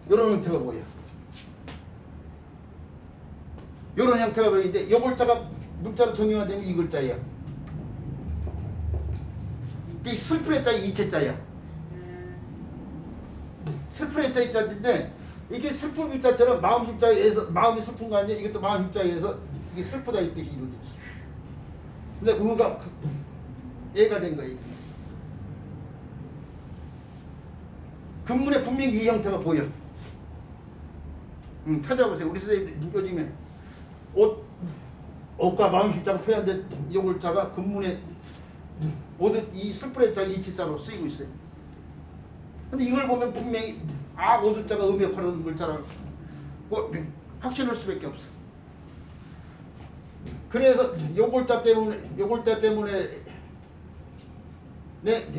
이런 형태가 보여. 이런 형태가 보이는데 이 글자가 문자로 정의화되면 이 글자예요. 이 슬플의 자가 이체자야. 슬플의 자 이자인데 이게 슬픔 이자처럼 마음 십자에서 마음이 슬픈 거 아니야? 이것도 마음 십자에서 이게 슬프다 이 뜻이 이루어졌어. 근데 의가 얘가 된 거예요. 근문에 분명히 이 형태가 보여. 찾아보세요. 우리 선생님들 요즘에 옷 억과 마음 십자가 표현된 요글자가 근문에 모두 이 슬플의 자 이치자로 쓰이고 있어요. 근데 이걸 보면 분명히 오두자가 음역하는 글자라고 확신할 수밖에 없어. 그래서 요글자 때문에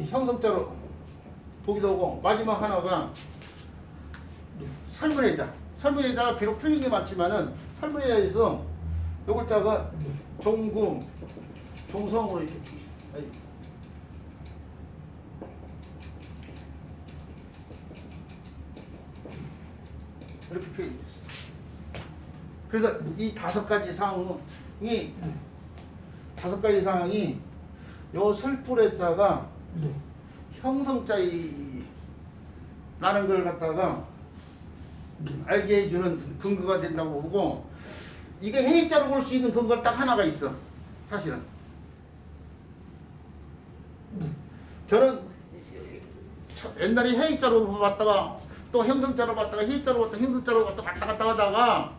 형성자로 보기도 하고, 마지막 하나가 설문회자. 설문회자가 비록 틀린 게 많지만은 설문회자에서 요글자가 종구, 종성으로 이렇게 표현이 됐어요. 그래서 이 5가지 사항이 요 설풀의자가 형성자라는 걸 갖다가 알게 해주는 근거가 된다고 보고, 이게 해자로 볼 수 있는 근거는 딱 하나가 있어. 사실은 저는 옛날에 해자로 봤다가 또 형성자로 봤다가 해자로 봤다가 형성자로 봤다가 왔다 갔다 하다가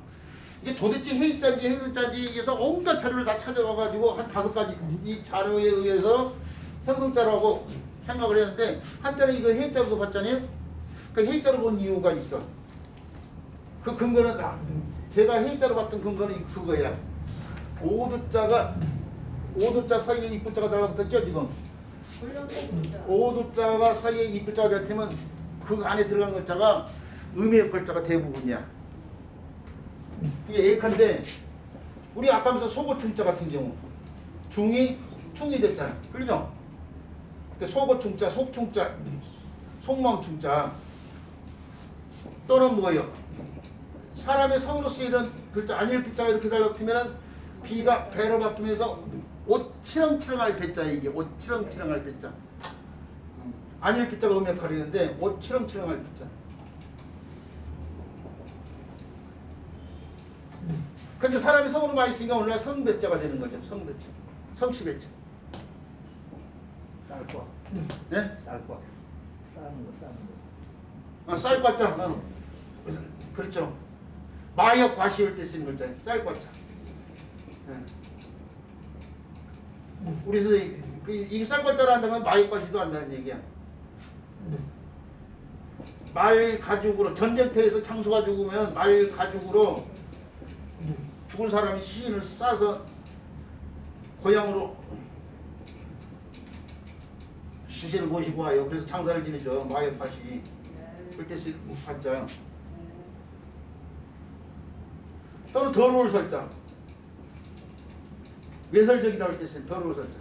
이게 도대체 해자인지 형성자인지에서 온갖 자료를 다 찾아와가지고 한 5가지 이 자료에 의해서 형성자라고 생각을 했는데, 한때는 이거 해자로 봤잖아요. 그 해자로 본 이유가 있어. 그 근거는 제가 해자로 봤던 근거는 그거야. 오두자가 오두자 사이에 입구자가 달라붙었죠 지금. 오두자가 사이에 입구자가 달리면 그 안에 들어간 글자가 의미의 글자가 대부분이야. 이게 예컨대 우리 아까 하면서 소고충자 같은 경우 중이 충이 됐잖아. 그러죠? 소고충자, 속충자, 속망충자 또는 뭐예요? 사람의 성으로 쓰이는 글자 안일 비자가 이렇게 달라붙으면 비가 배로 바뀌면서 옷 치렁치렁할 배자야. 이게 옷 치렁치렁할 배자. 안일 비자가 음역하려는데 옷 치렁치렁할 배자. 근데 사람이 성으로 많이 쓰니까 오늘날 성배자가 되는 거죠. 성배자, 성씨배자. 쌀과. 네? 쌀과. 싸는 거. 쌀과자. 그렇죠. 마역 과시할 때 쓰는 글자. 쌀과자. 네. 우리 선생님, 이 쌀과자를 한다는 건 마역 과시도 한다는 얘기야. 말 가죽으로 전쟁터에서 장수가 죽으면 말 가죽으로 죽은 사람이 시신을 싸서 고향으로 시신을 모시고 와요. 그래서 장사를 지내죠. 마역밭이. 그때 쓰는 받자. 또는 더러울 설자. 외설적이다 할 때 쓰는 더러울 설자.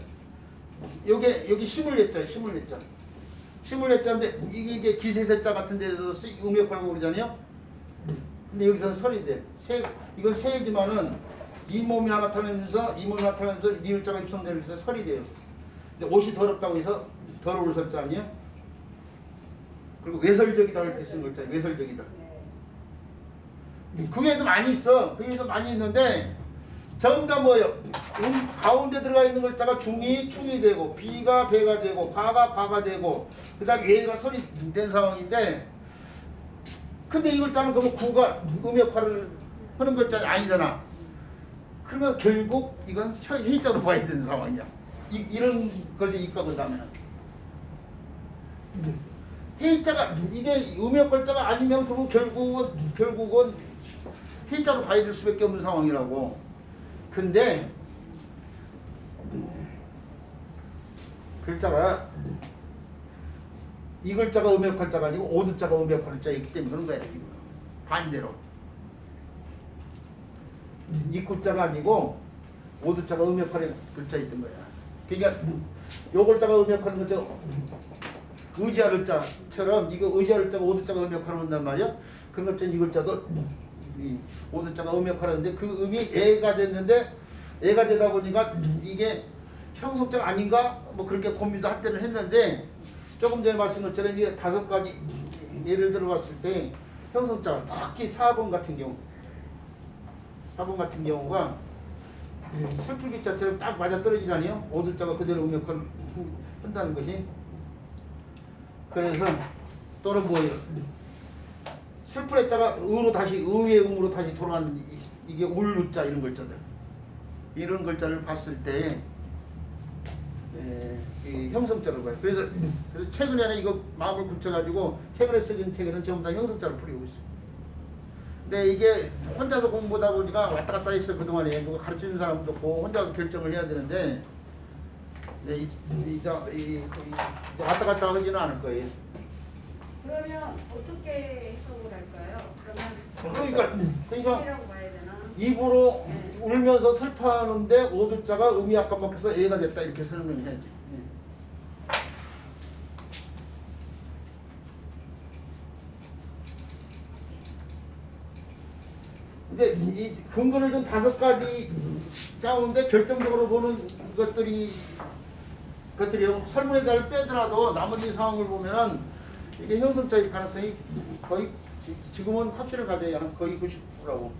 여기 힘을 냈자. 힘을 냈자. 힘을 냈자인데 이게 기세세자 같은 데서 음역하고 그러잖아요. 근데 여기서는 설이 돼. 이건 세지만은 이 몸이 나타나면서 리을자가 입성되면서 설이 돼요. 근데 옷이 더럽다고 해서 더러울 설자 아니에요? 그리고 외설적이다 할 때 쓰는 글자. 외설적이다. 그 외에도 많이 있어. 그 외에도 많이 있는데 전부 다 뭐예요? 가운데 들어가 있는 글자가 중이 충이 되고 비가 배가 되고 과가 과가 되고 그 다음에 예가 설이 된 상황인데, 근데 이 글자는 그러면 구가 음역화를 하는 글자가 아니잖아. 그러면 결국 이건 해자로 봐야 되는 상황이야. 이런 것에 입각한다면 해자가 이게 음역 글자가 아니면 그러면 결국은 해자로 봐야 될 수밖에 없는 상황이라고. 근데 글자가 이 글자가 음역 글자가 아니고 오두자가 음역 글자이기 때문에 그런 거야. 지금 반대로 이 글자가 아니고 오두자가 음역하는 글자였던 거야. 그러니까 요 글자가 음역하는 것도 의지할 글자처럼 이거 의지할 글자가 오두자가 음역하는 말이야. 그런 것처럼 이 글자도 이 오두자가 음역하는데 그 음이 애가 됐는데 애가 되다 보니까 이게 형성자가 아닌가 뭐 그렇게 고민도 한때는 했는데, 조금 전에 말씀한 것처럼 이게 5가지 예를 들어 봤을 때 형성자가 특히 4번 같은 경우가 슬프기 자체로 딱 맞아 떨어지잖아요. 오두자가 그대로 음역을 한다는 것이. 그래서 또는 뭐예요? 슬플의 자가 의로 다시 의의 음으로 다시 돌아가는 이게 울루자 이런 글자들. 이런 글자를 봤을 때 이 형성자로 봐요. 그래서 최근에는 이거 마음을 굳혀가지고 최근에 쓰긴 책에는 전부 다 형성자를 풀이고 있어요. 근데 이게 혼자서 공부하다 보니까 왔다 갔다 했어 그동안에. 누가 가르치는 사람도 없고 혼자서 결정을 해야 되는데 이제 왔다 갔다 하지는 않을 거예요. 그러면 어떻게 해석을 할까요? 그러면 그러니까 이라고 봐야 되나? 입으로 네. 울면서 슬퍼하는데 오두자가 음이 아까 먹혀서 애가 됐다 이렇게 설명해야지. 근데 이 근거를 좀 5가지 짜오는데 결정적으로 보는 것들이요. 설문에 잘 빼더라도 나머지 상황을 보면은 이게 형성자일 가능성이 거의 지금은 확실을 가져야 하는 거의 90%라고.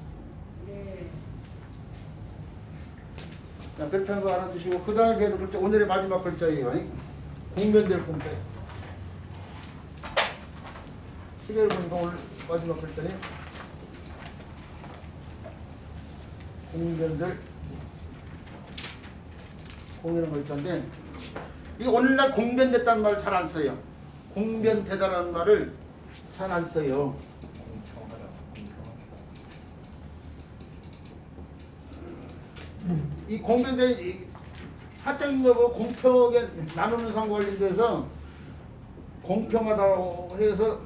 네. 자, 그렇다는 거 알아두시고 그 다음에 배도 글자 오늘의 마지막 글자예요. 공변될 공자. 시계를 보니까 오늘 마지막 글자네. 공변될 공이라는 글자인데 이게 오늘날 공변됐다는 말을 잘 안 써요. 공변되다라는 말을 잘 안 써요. 이 공변된 사적인 걸 보고 공평하게 나누는 상과 관련돼서 공평하다고 해서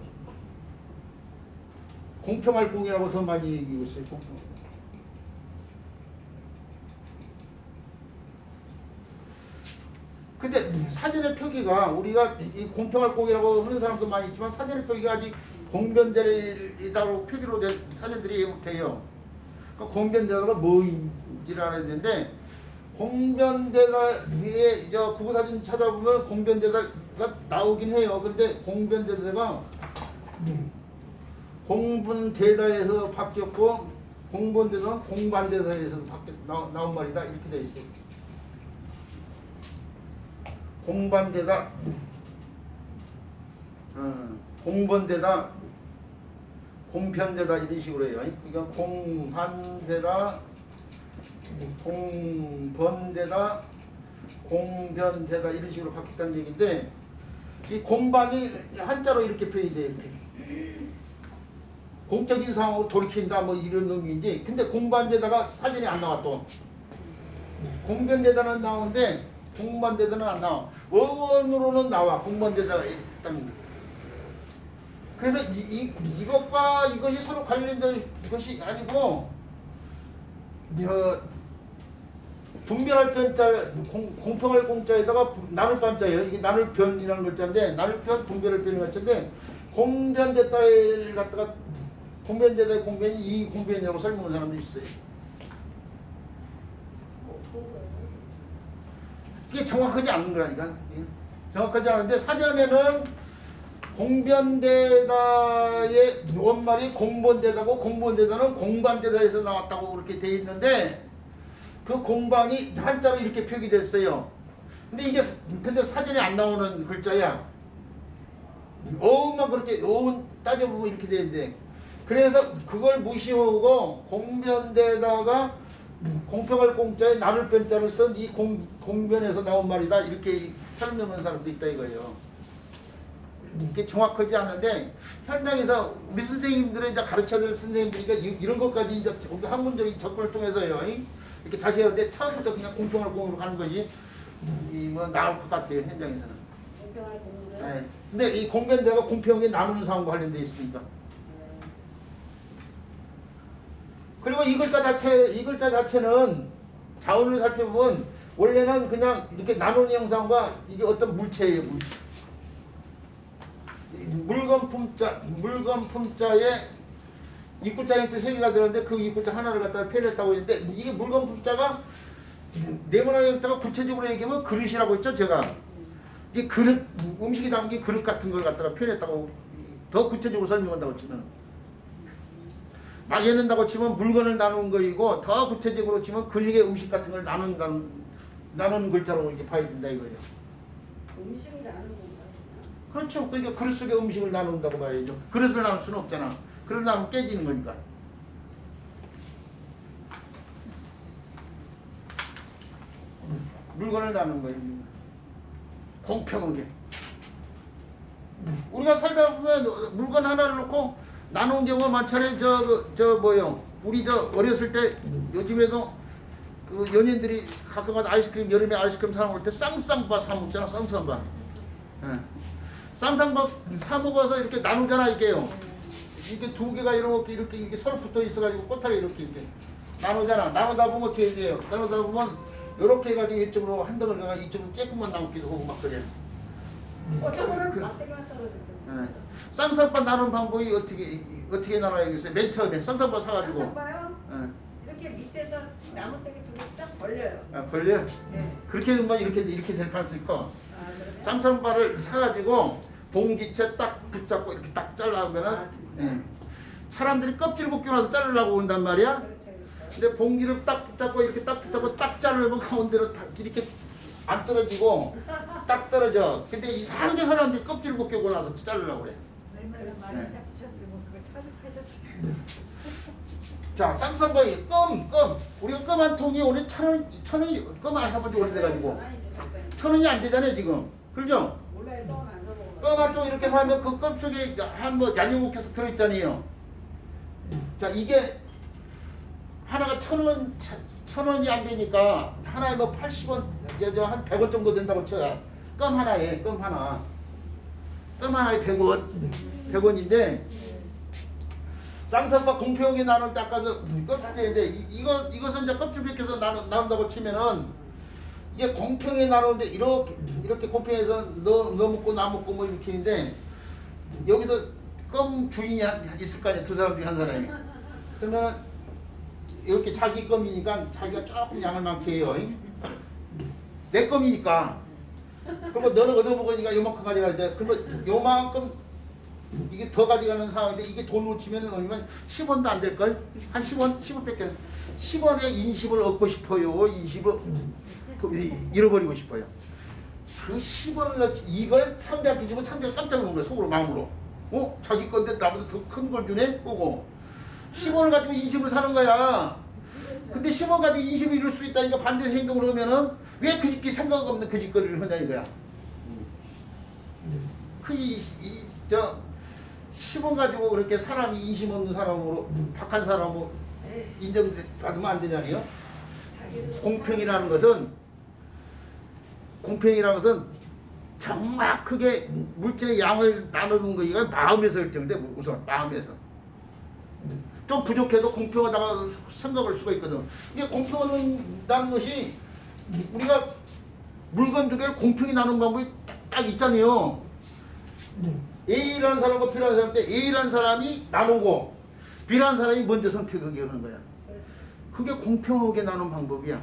공평할 공이라고 더 많이 얘기하고 있어요. 공평. 근데 사전의 표기가 우리가 이 공평할 공이라고 하는 사람도 많이 있지만 사전의 표기가 아직 공변대이다고 표기로 된 사전들이 못해요. 그러니까 공변대다가 뭐인지를 알아야 되는데 공변대다에 저 국어사진 찾아보면 공변대다가 나오긴 해요. 근데 공변대다가 공분대다에서 바뀌었고 공분대다는 공반대다에서 나온 말이다 이렇게 돼 있어요. 공반대다, 공번대다, 공편대다 이런 식으로 해요. 그러니까 공반대다, 공번대다, 공변대다 이런 식으로 바뀌었다는 얘기인데 이 공반이 한자로 이렇게 표현돼요. 공적인 상황으로 돌이킨다 뭐 이런 의미인지 근데 공반대다가 사전에 안 나와 또 공변대다는 나오는데 공반대다는 안 나와. 어원으로는 나와. 공반대다가 있다는. 그래서 이것과 이것이 서로 관련된 것이 아니고 분별할 편자 공평할 공자에다가 나눌 반자예요. 이게 나눌 변이라는 글자인데 나눌 편 분별할 편이 글자인데 공변대다를 갖다가 공변대다의 공변이 이 공변이라고 설명하는 사람도 있어요. 이게 정확하지 않은 거라니까. 정확하지 않은데 사전에는 공변대다의 원말이 공본대다고 공본대다는 공반대다에서 나왔다고 그렇게 돼 있는데 그 공반이 한자로 이렇게 표기됐어요. 근데 이게 근데 사전에 안 나오는 글자야. 어음만 그렇게 어음 따져보면 이렇게 돼 있는데 그래서 그걸 무시하고 공변대다가 공평할 공자에 나눌 변자를 쓴 이 공변에서 나온 말이다 이렇게 설명하는 사람도 있다 이거예요. 이게 정확하지 않은데 현장에서 우리 선생님들의 이제 가르쳐야 될 선생님들이니까 이런 것까지 이제 학문적인 접근을 통해서요 이렇게 자세한데 처음부터 그냥 공평할 공으로 가는 것이 뭐 나올 것 같아요 현장에서는. 공평할 공으로. 네. 근데 이 공변대가 공평하게 나누는 상황과 관련돼 있으니까. 그리고 이 글자 자체는 자원을 살펴보면 원래는 그냥 이렇게 나누는 형상과 이게 어떤 물체예요. 물건품자에 입구자에 또 3개가 들었는데 그 입구자 하나를 갖다가 표현했다고 했는데 이게 물건품자가 네모나게 구체적으로 얘기하면 그릇이라고 했죠 제가. 이 그릇 음식이 담긴 그릇 같은 걸 갖다가 표현했다고 더 구체적으로 설명한다고 치면. 막연한다고 치면 물건을 나누는 거이고 더 구체적으로 치면 그릇의 음식 같은 걸 나누는 글자로 이렇게 봐야 된다 이거예요. 음식을 나누는 건가요? 그렇죠. 그러니까 그릇 속에 음식을 나눈다고 봐야죠. 그릇을 나눌 수는 없잖아. 그릇 나누면 깨지는 거니까. 물건을 나누는 거예요. 공평하게. 우리가 살다 보면 물건 하나를 놓고 나눈 경우가 많잖아요. 뭐요? 우리 어렸을 때 요즘에도 그 연인들이 가끔 가서 아이스크림 여름에 아이스크림 사 먹을 때 쌍쌍바 사 먹잖아. 쌍쌍바. 예. 쌍쌍바 사 먹어서 이렇게 나누잖아 이게요. 이게 두 개가 이렇게 서로 붙어 있어가지고 꼬타리 이렇게 나누잖아. 나누다 보면 어떻게 돼요? 나누다 보면 이렇게 해가지고 이쪽으로 한 덩을 가가 이쪽으로 조금만 남기도 하고 막 그래. 어쩌고는 막대기만 떨어졌거든. 예. 쌍쌍바 나누는 방법이 어떻게 나눠야겠어요? 맨 처음에 쌍쌍바 사가지고. 봐요. 예. 이렇게 밑에서 나무떼기 두 개 쫙 벌려요. 아, 벌려? 네. 그렇게 되면 이렇게 될 가능성이 커. 아, 그러면 쌍쌍바를 사가지고 봉지채 딱 붙잡고 이렇게 딱 잘라오면은 아, 진짜? 예. 사람들이 껍질 벗겨 놔서 자르려고 온단 말이야. 그렇죠, 그렇죠. 근데 봉지를 딱 붙잡고 이렇게 딱 붙잡고 딱 자르면 가운데로 딱 이렇게 안 떨어지고 딱 떨어져. 근데 이상하게 사람들이 껍질 벗겨 나서 자르려고 그래. 얼마나 네. 많이 잡수셨으면 그걸 타득하셨어요. 자, 쌍쌍바위 껌. 우리가 껌 한 통이 오늘 1,000원, 껌 안 사본 지 오래돼가지고 1,000원이 안 되잖아요 지금. 그죠? 몰라요. 똥은 안 사먹어. 껌 한 통 이렇게 사면 그 껌 속에 한 뭐 양념국해서 들어있잖아요. 자, 이게 하나가 1,000원이 안 되니까 하나에 뭐 80원, 한 100원 정도 된다고 쳐야. 껌 하나에 100원인데 쌍쌍바 공평하게 나눌 때 아까 껍질인데 이것은 이제 껍질 벗겨서 나눈다고 치면은 이게 공평하게 나누는데 이렇게 공평해서 너 먹고 나 먹고 뭐 이렇게 있는데 여기서 껌 주인이 있을 거 아니야. 두 사람 중에 한 사람이. 그러면 이렇게 자기 껌이니까 자기가 조금 양을 많게 해요. 내 껌이니까. 그리고 너는 얻어먹으니까 요만큼 가져가야 돼. 그러면 요만큼 이게 더 가져가는 상황인데 이게 돈으로 치면 얼마면 10원도 안 될걸? 한 10원? 10원밖에 10원의 인심을 얻고 싶어요. 인심을 잃어버리고 싶어요. 그 10원을 이걸 상대한테 주면 상대가 깜짝 놀란 거야. 속으로 마음으로. 자기 건데 나보다 더 큰 걸 주네? 보고 10원을 가지고 인심을 사는 거야. 근데 10원 가지고 인심을 잃을 수 있다니까 반대 행동을 하면은 왜 그 짓기 생각 없는 그 짓거리를 하냐 이거야. 10원 가지고 그렇게 사람이 인심 없는 사람으로 박한 사람으로 인정받으면 안 되잖아요. 공평이라는 것은 정확하게 물질의 양을 나누는 거가 마음에서 결정돼. 우선 마음에서 좀 부족해도 공평하다고 생각할 수가 있거든. 이게 공평하다는 것이 우리가 물건 두 개를 공평히 나누는 방법이 딱 있잖아요. A라는 사람과 B라는 사람 때 A라는 사람이 나누고 B라는 사람이 먼저 선택하게 하는 거야. 그게 공평하게 나누는 방법이야.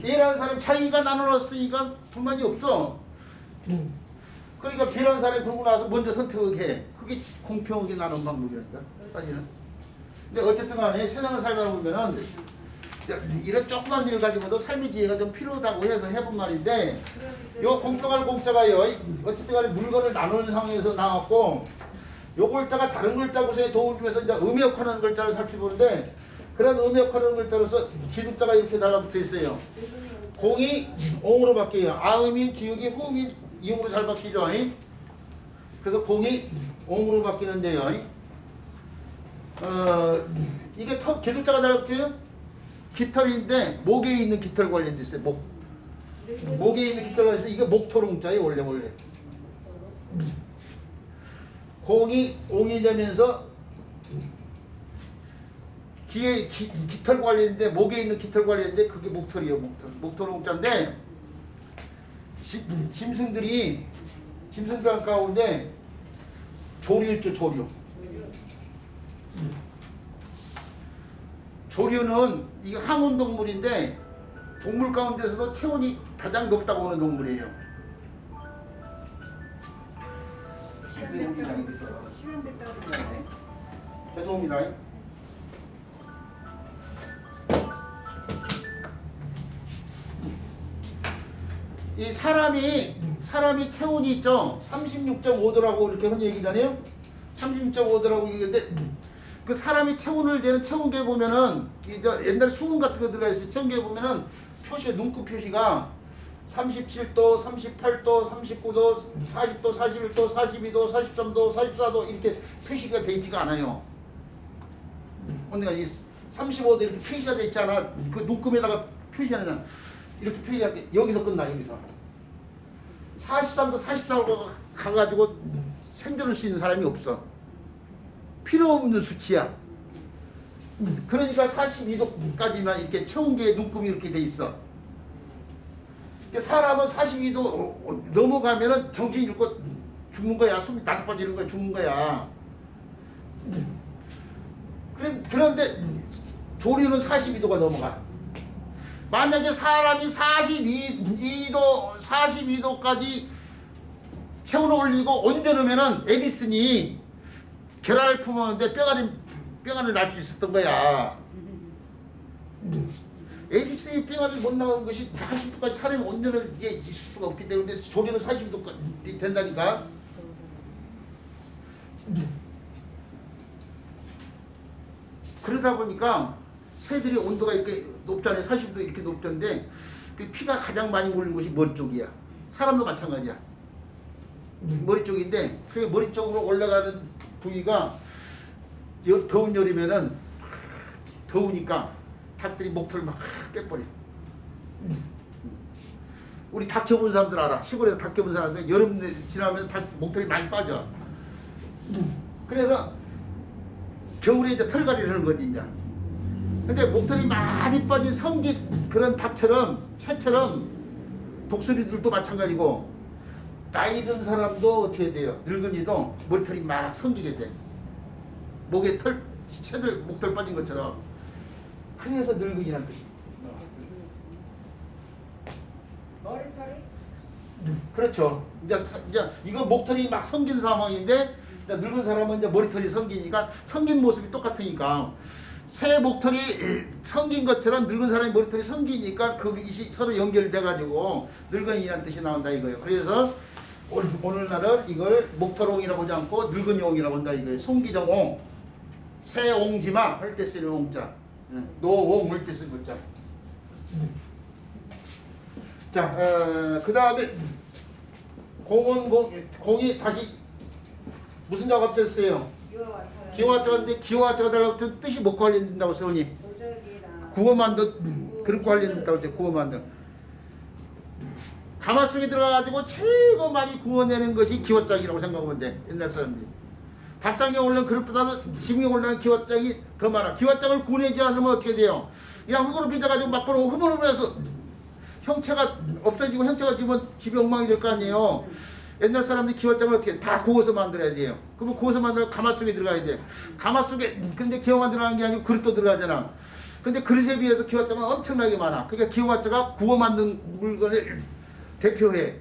A라는 사람이 자기가 나눠놨으니까 불만이 없어. 그러니까 B라는 사람이 그러고 나서 먼저 선택하게 해. 그게 공평하게 나누는 방법이라니까. 사실은. 근데 어쨌든 간에 세상을 살다 보면은 이런 조그만 일을 가지고도 삶의 지혜가 좀 필요하다고 해서 해본 말인데 요 공평할 공짜가요. 어쨌든 간에 물건을 나누는 상황에서 나왔고 요 글자가 다른 글자 구성에 도움을 주면서 이제 음역하는 글자를 살펴보는데 그런 음역하는 글자로서 기둥자가 이렇게 달라붙어 있어요. 공이 옹으로 바뀌어요. 아음인 기역이 후음인 이음으로 잘 바뀌죠. 그래서 공이 옹으로 바뀌는데요. 이게 기둥자가 달라붙어요. 깃털인데 목에 있는 깃털 관련돼 있어요. 목에 있는 깃털 관련돼서 이게 목토롱자예요. 원래 공이 옹이 되면서 귀에 깃털 관련인데 목에 있는 깃털 관련인데 그게 목털이에요. 목토롱자인데 짐승들 가운데 조류 있죠. 조류는 이거 항온동물인데 동물 가운데서도 체온이 가장 높다고 보는 동물이에요. 시간 됐다고 그러는데. 죄송합니다. 이 사람이 체온이 있죠. 36.5도라고 이렇게 흔히 얘기하잖아요. 36.5도라고 얘기하는데 그 사람이 체온을 재는 체온계에 보면은 옛날에 수은 같은 거 들어가 있어요. 체온계에 보면은 표시 눈곱 표시가 37도, 38도, 39도, 40도, 41도, 42도, 43도, 44도 이렇게 표시가 되어 있지가 않아요. 언니가 이 35도 이렇게 표시가 되어 있지 않아. 그 눈금에다가 표시하는 이렇게 표시할 때 여기서 끝나 여기서. 43도, 44도 가가지고 생존할 수 있는 사람이 없어. 필요 없는 수치야. 그러니까 42도까지만 이렇게 체온계의 눈금이 이렇게 돼 있어. 사람은 42도 넘어가면은 정신이 잃고 죽는 거야. 숨이 나도 빠지는 거야. 죽는 거야. 그런데 조류는 42도가 넘어가. 만약에 사람이 42도까지 체온을 올리고 얹어놓으면은 에디슨이 계란을 품었는데 뼈가를 날 수 있었던 거야. 에디슨이 뼈가를 못 나온 것이 40도까지 사람이 온전을 이게 있을 수가 없기 때문에 조류는 42도까지 된다니까. 그러다 보니까 새들이 온도가 이렇게 높잖아요. 40도 이렇게 높던데 그 피가 가장 많이 몰리는 곳이 머리 쪽이야. 사람도 마찬가지야. 머리 쪽인데 그 머리 쪽으로 올라가는 부위가 더운 여름에는 더우니까 닭들이 목털을 막 빼버려. 우리 닭 키워본 사람들 알아. 시골에서 닭 키워본 사람들 여름 지나면 닭 목털이 많이 빠져. 그래서 겨울에 이제 털갈이를 하는 거지 이제. 근데 목털이 많이 빠진 성기 그런 닭처럼 새처럼 독수리들도 마찬가지고 나이 든 사람도 어떻게 돼요? 늙은이도 머리털이 막 성기게 돼. 목에 털 새들 목털 빠진 것처럼. 그래서 늙은이란 뜻이. 머리털이? 그렇죠. 이제 이거 목털이 막 성긴 상황인데 이제 늙은 사람은 이제 머리털이 성기니까 성긴 모습이 똑같으니까 새 목털이 성긴 것처럼 늙은 사람의 머리털이 성기니까 그것이 서로 연결이 돼가지고 늙은이라는 뜻이 나온다 이거예요. 그래서 오늘날은 이걸 목털옹이라고 하지 않고 늙은이옹이라고 한다 이거예요. 송기정옹, 새옹지마 할 때 쓰는 옹자, 노옹 할 때 쓰는 글자. 자, 그 다음에 공이 다시 무슨 작업자 써요? 기와자인데 기와자가 달라고 뜻이 뭐과 관련된다고 써니? 구워 만든 그릇과 관련된다고 했죠. 구워 만든 가마 속에 들어가가지고 최고 많이 구워내는 것이 기와장이라고 생각하면 돼. 옛날 사람들이 밥상에 올라온 그릇보다도 지붕에 올라온 기와장이 더 많아. 기와장을 구워내지 않으면 어떻게 돼요? 그냥 흙으로 빚어가지고 막고는 흐물흐물해서 형체가 없어지고 형체가 지면 집이 엉망이 될 거 아니에요. 옛날 사람들이 기와장을 어떻게 다 구워서 만들어야 돼요. 그러면 구워서 만들어 가마 속에 들어가야 돼. 가마 속에 근데 기와만 들어가는 게 아니고 그릇도 들어가잖아. 근데 그릇에 비해서 기와장은 엄청나게 많아. 그러니까 기와자가 구워 만든 물건을 대표해.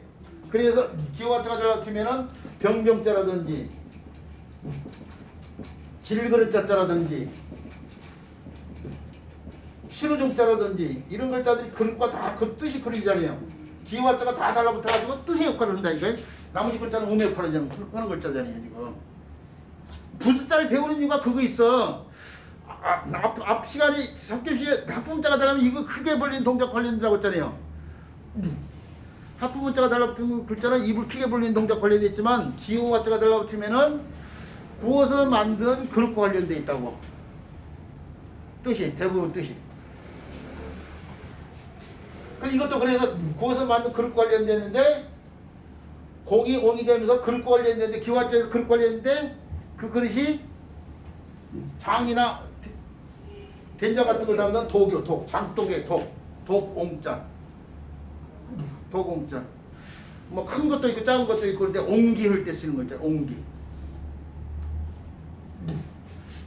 그래서 기와자가 들어가면은 병병자라든지 질그릇자자라든지 신우종자라든지 이런 글자들이 그릇과 다 그 뜻이 그릇이잖아요. 기와자가 다 달라붙어가지고 뜻의 역할을 한다 이거예요. 나머지 글자는 음의 역할을 하는 글자잖아요 지금. 부수자를 배우는 이유가 그거 있어. 앞 시간에 합격시에 합분자가 달라면 이거 크게 벌리는 동작 관련된다고 했잖아요. 합분자가 달라붙은 글자는 입을 크게 벌리는 동작 관련돼 있지만 기호와자가 달라붙으면은 구워서 만든 그릇과 관련돼 있다고. 뜻이 대부분 뜻이. 이것도 그래서 구워서 만든 그릇과 관련되는데 공이 옹이 되면서 그릇과 관련되는데 기와자에서 그릇과 관련되는데 그 그릇이 장이나 된장 같은 걸 담는 도교, 장독의 독옹자, 독옹자. 뭐 큰 것도 있고 작은 것도 있고 그런데 옹기 할 때 쓰는 거죠. 옹기.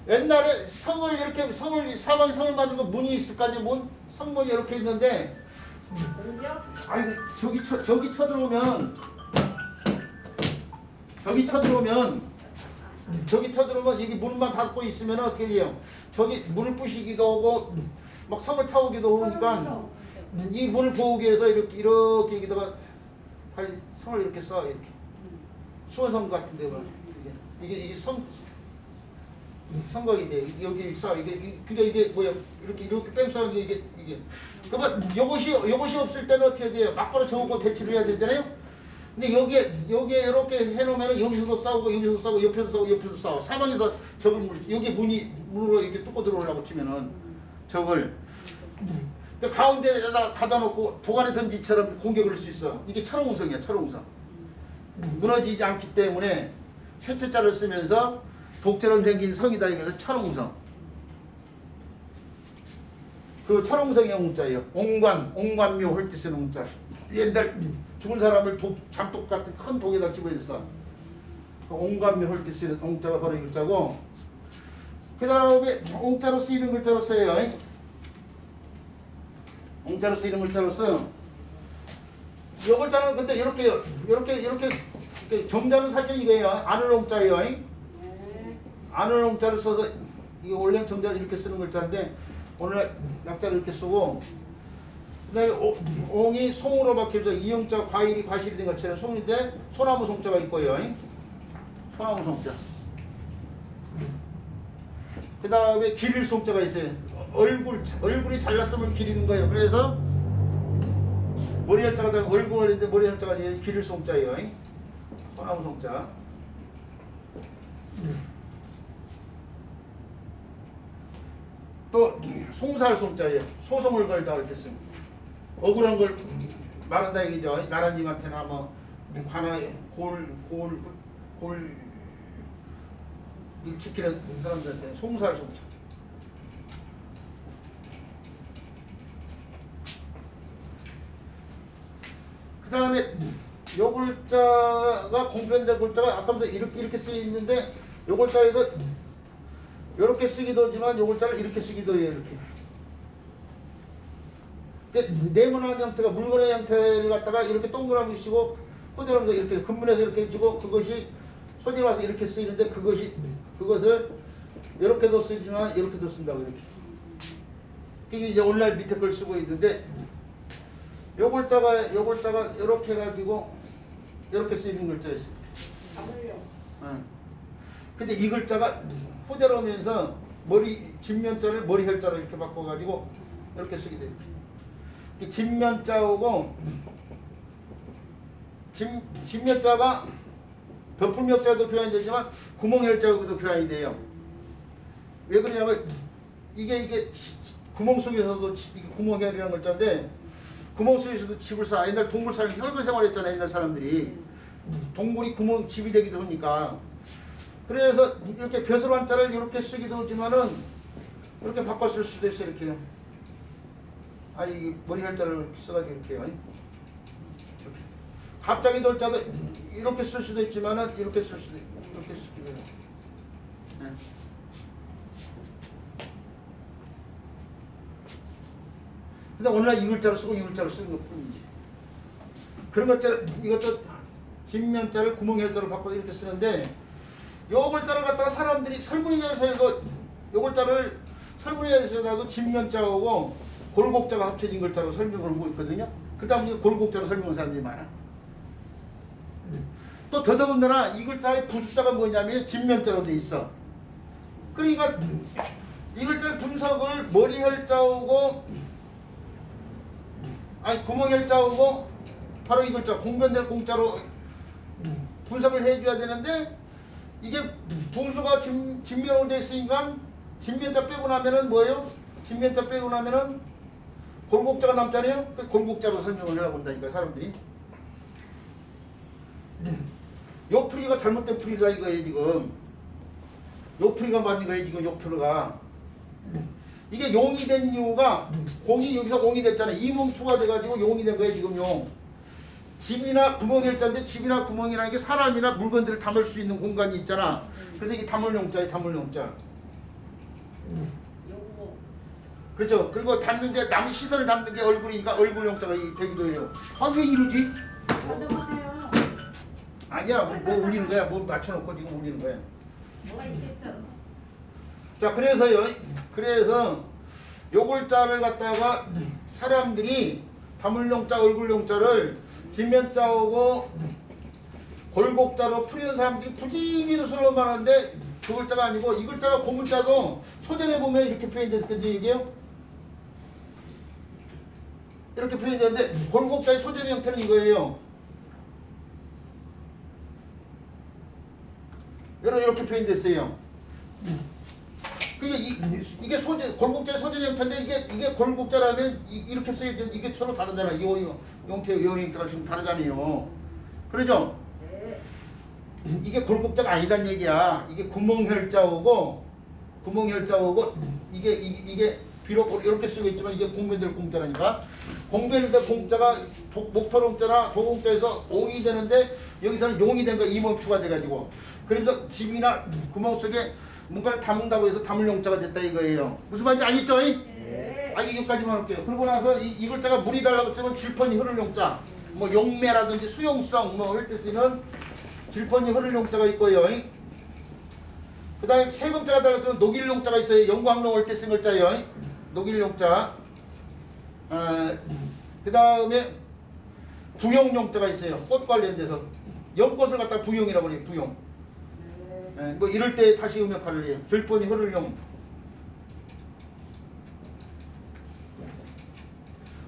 옛날에 성을 이렇게 사방에 성을 만들고 문이 있을 거 아니에요. 문 성문이 이렇게 있는데. 아이고 저기 쳐들어오면 여기 문만 닫고 있으면 어떻게 돼요? 저기 문을 부시기도 하고 막 성을 타오기도 하니까 이 문을 보호하기 위해서 이렇게 여기다가 성을 이렇게 써 이렇게 수원성 같은 데가 이게 성 성곽이 돼. 여기 써. 그러니까 이게 뭐야? 이렇게 뺑 써는 게 이게. 그러면 요것이 없을 때는 어떻게 돼요? 막바로 저거 대치를 해야 되잖아요. 근데 여기에 이렇게 해놓으면 여기서도 싸우고 여기서도 싸우고 옆에서 싸우고 옆에서 싸워. 사방에서 적을 여기 문으로 이렇게 뚫고 들어오려고 치면은 적을 그 가운데에다 가다 놓고 도관에 던지처럼 공격을 할 수 있어. 이게 철옹성이야, 철옹성. 무너지지 않기 때문에 세체자를 쓰면서 독처럼 생긴 성이다 이거서 철옹성. 그 철옹성의 옹자예요. 옹관묘 할 때 쓰는 옹자. 옛날 죽은 사람을 장독 같은 큰 독에다 집어넣었어. 그 옹관묘 할 때 쓰는 옹자가 바로 이 글자고, 그 다음에 옹자로 쓰이는 글자로 써요. 옹자로 쓰이는 글자로 써. 이 글자는 근데 이렇게 정자는 사실 이거예요. 안을 옹자예요. 안을 옹자를 써서 이게 원래 정자를 이렇게 쓰는 글자인데 오늘 약자를 이렇게 쓰고, 그다음에 옹이 송으로 박혀서 이용자 과일이 과실이 된 것처럼 송인데 소나무 송자가 있고요. 소나무 송자. 그 다음에 기릴 송자가 있어요. 얼굴이 잘났으면 기리는 거예요. 그래서 머리 할자가 되면 얼굴인데 머리 할자가 기릴 송자예요. 소나무 송자. 또 송살 송자예요. 소송을 걸다 이렇게 씁니다. 억울한 걸 말한다 얘기죠. 나라님한테나 뭐 관아에 골 지키는 사람들한테 송살 송자. 그 다음에 요 글자가 공편된 글자가 아까부터 이렇게 쓰여 있는데 요 글자에서 이렇게 쓰기도 하지만 요 글자를 이렇게 쓰기도 해요. 이렇게. 네모난 형태가 물건의 형태를 갖다가 이렇게 동그라미 쓰고 호들하면서 이렇게 근문에서 이렇게 주고 그것이 소리 와서 이렇게 쓰이는데 그것을 이렇게도 쓰지만 이렇게도 쓴다고 이렇게. 이게 이제 오늘날 밑에 걸 쓰고 있는데 요 글자가 이렇게 해가지고 이렇게 쓰이는 글자였어요. 근데 이 글자가 후대로면서 진면자를 머리 혈자로 이렇게 바꿔가지고 이렇게 쓰게 돼요. 진면자하고 진면자가 벽풀명자도 교환이 되지만 구멍혈자하고도 교환이 돼요. 왜 그러냐면 이게 구멍 속에서도 이게 구멍혈이라는 글자인데 구멍 속에서도 집을 사. 옛날 동물 살기 혈거 생활했잖아요. 옛날 사람들이 동물이 구멍 집이 되기도 하니까. 그래서 이렇게 벼슬 한자를 이렇게 쓰기도 하지만은 이렇게 바꿔 쓸 수도 있어요. 이렇게요. 이게 머리 할자를 써가지고 이렇게요. 이렇게. 갑자기 돌자도 이렇게 쓸 수도 있지만은 이렇게 쓸 수도 있고 이렇게 쓰기도 해요. 네. 근데 오늘날 이 글자를 쓰고 이 글자를 쓰는 것 뿐이지. 그런 것처럼 이것도 진면자를 구멍혈자로 바꿔서 이렇게 쓰는데 요 글자를 갖다가 사람들이 설문의에서도 요 글자를 설문의에서도 진면자하고 골곡자가 합쳐진 글자로 설명을 하고 있거든요. 그 다음에 골곡자로 설명하는 사람들이 많아. 또 더더군다나 이 글자의 부수자가 뭐냐면 진면자로 돼 있어. 그러니까 이 글자의 분석을 머리혈자하고 구멍혈자하고 바로 이 글자 공변될 공자로 분석을 해줘야 되는데 이게 부수가 진면으로 돼 있으니까 진면자 빼고 나면은 뭐예요? 진면자 빼고 나면은 골곡자가 남잖아요. 그 골곡자로 설명을 하려고 한다니까 사람들이. 요 풀이가 잘못된 풀이다 이거예요 지금. 요 풀이가 맞는 거예요 지금 요 풀이가. 이게 용이 된 이유가 공이 여기서 옹이 됐잖아요. 이몽 추가돼가지고 용이 된 거예요 지금 용. 집이나 구멍일자인데 집이나 구멍이라는 게 사람이나 물건들을 담을 수 있는 공간이 있잖아. 그래서 이게 담을용자예요 담을용자. 그렇죠. 그리고 담는데 남의 시선을 담는 게 얼굴이니까 얼굴용자가 되기도 해요. 왜 이러지? 받아보세요. 아니야 뭐 울리는 거야. 뭐 맞춰놓고 지금 울리는 거야. 뭐가 있겠죠? 자 그래서 요 글자를 갖다가 사람들이 담을용자 얼굴용자를 진면자하고 골곡자로 풀이는 사람들이 부지기로 쓰는 말하는데 그 글자가 아니고 이 글자가 고문자도 소전에 보면 이렇게 표현됐거든요. 이게요. 이렇게 표현되는데 골곡자의 소전의 형태는 이거예요. 이렇게 표현됐어요. 이게 소전, 골곡자의 소전 형태인데 이게 골곡자라면 이렇게 써야지. 이게 서로 다르잖아. 이 형태, 이 형태가 지금 다르잖아요. 그러죠? 네. 이게 골곡자가 아니란 얘기야. 이게 구멍혈자오고 이게 비록 이렇게 쓰고 있지만 이게 공변될 공자라니까. 공변될 공자가 목토롱자나 도공자에서 옹이 되는데 여기서는 용이 된 거 이멈추가 돼가지고 그래서 집이나 구멍 속에 뭔가를 담는다고 해서 담을 용자가 됐다 이거예요. 무슨 말인지 알겠죠? 네. 여기까지만 할게요. 그러고 나서 이 글자가 물이 달라고 쓰면 질펀이 흐를 용자, 뭐 용매라든지 수용성 뭐 할 때 쓰는 질펀이 흐를 용자가 있고요. 그 다음에 세 글자가 달라고 쓰면 녹일 용자가 있어요. 영광농 할 때 쓴 글자예요. 녹일 용자. 그 다음에 부용 용자가 있어요. 꽃 관련돼서 연꽃을 갖다가 부용이라고 그래요. 부용. 뭐 이럴 때 다시 음역할을 해요. 질펀이 흐를 용.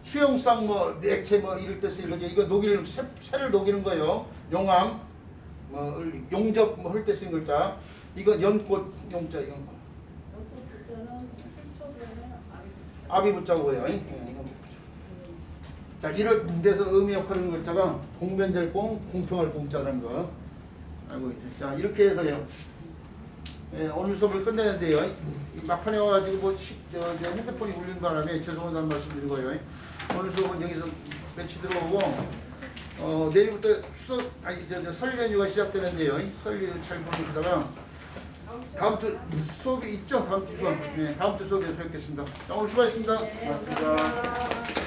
수용상 뭐 액체 뭐 이럴 때 쓰는 거죠. 이거 녹이는 새를 녹이는 거예요. 용암 뭐 용접 뭐 할 때 쓰는 글자. 이건 연꽃 용자 연꽃. 연꽃 글자는 필초변에 아비 붙자고요. 자 이런 데서 음역하는 글자가 공변될 공, 공평할 공자라는 거. 알고 있죠. 자 이렇게 해서요. 오늘 수업을 끝내는데요. 막판에 와가지고 뭐 핸드폰이 울린 바람에 죄송하다는 말씀 드리고요. 오늘 수업은 여기서 며칠 들어오고 내일부터 수업 설 연휴가 시작되는데요. 설 연휴 잘 보내시다가 다음 주 수업이 있죠. 다음 주 수업. 다음 주 수업에서 뵙겠습니다. 자, 오늘 수고하셨습니다. 고맙습니다.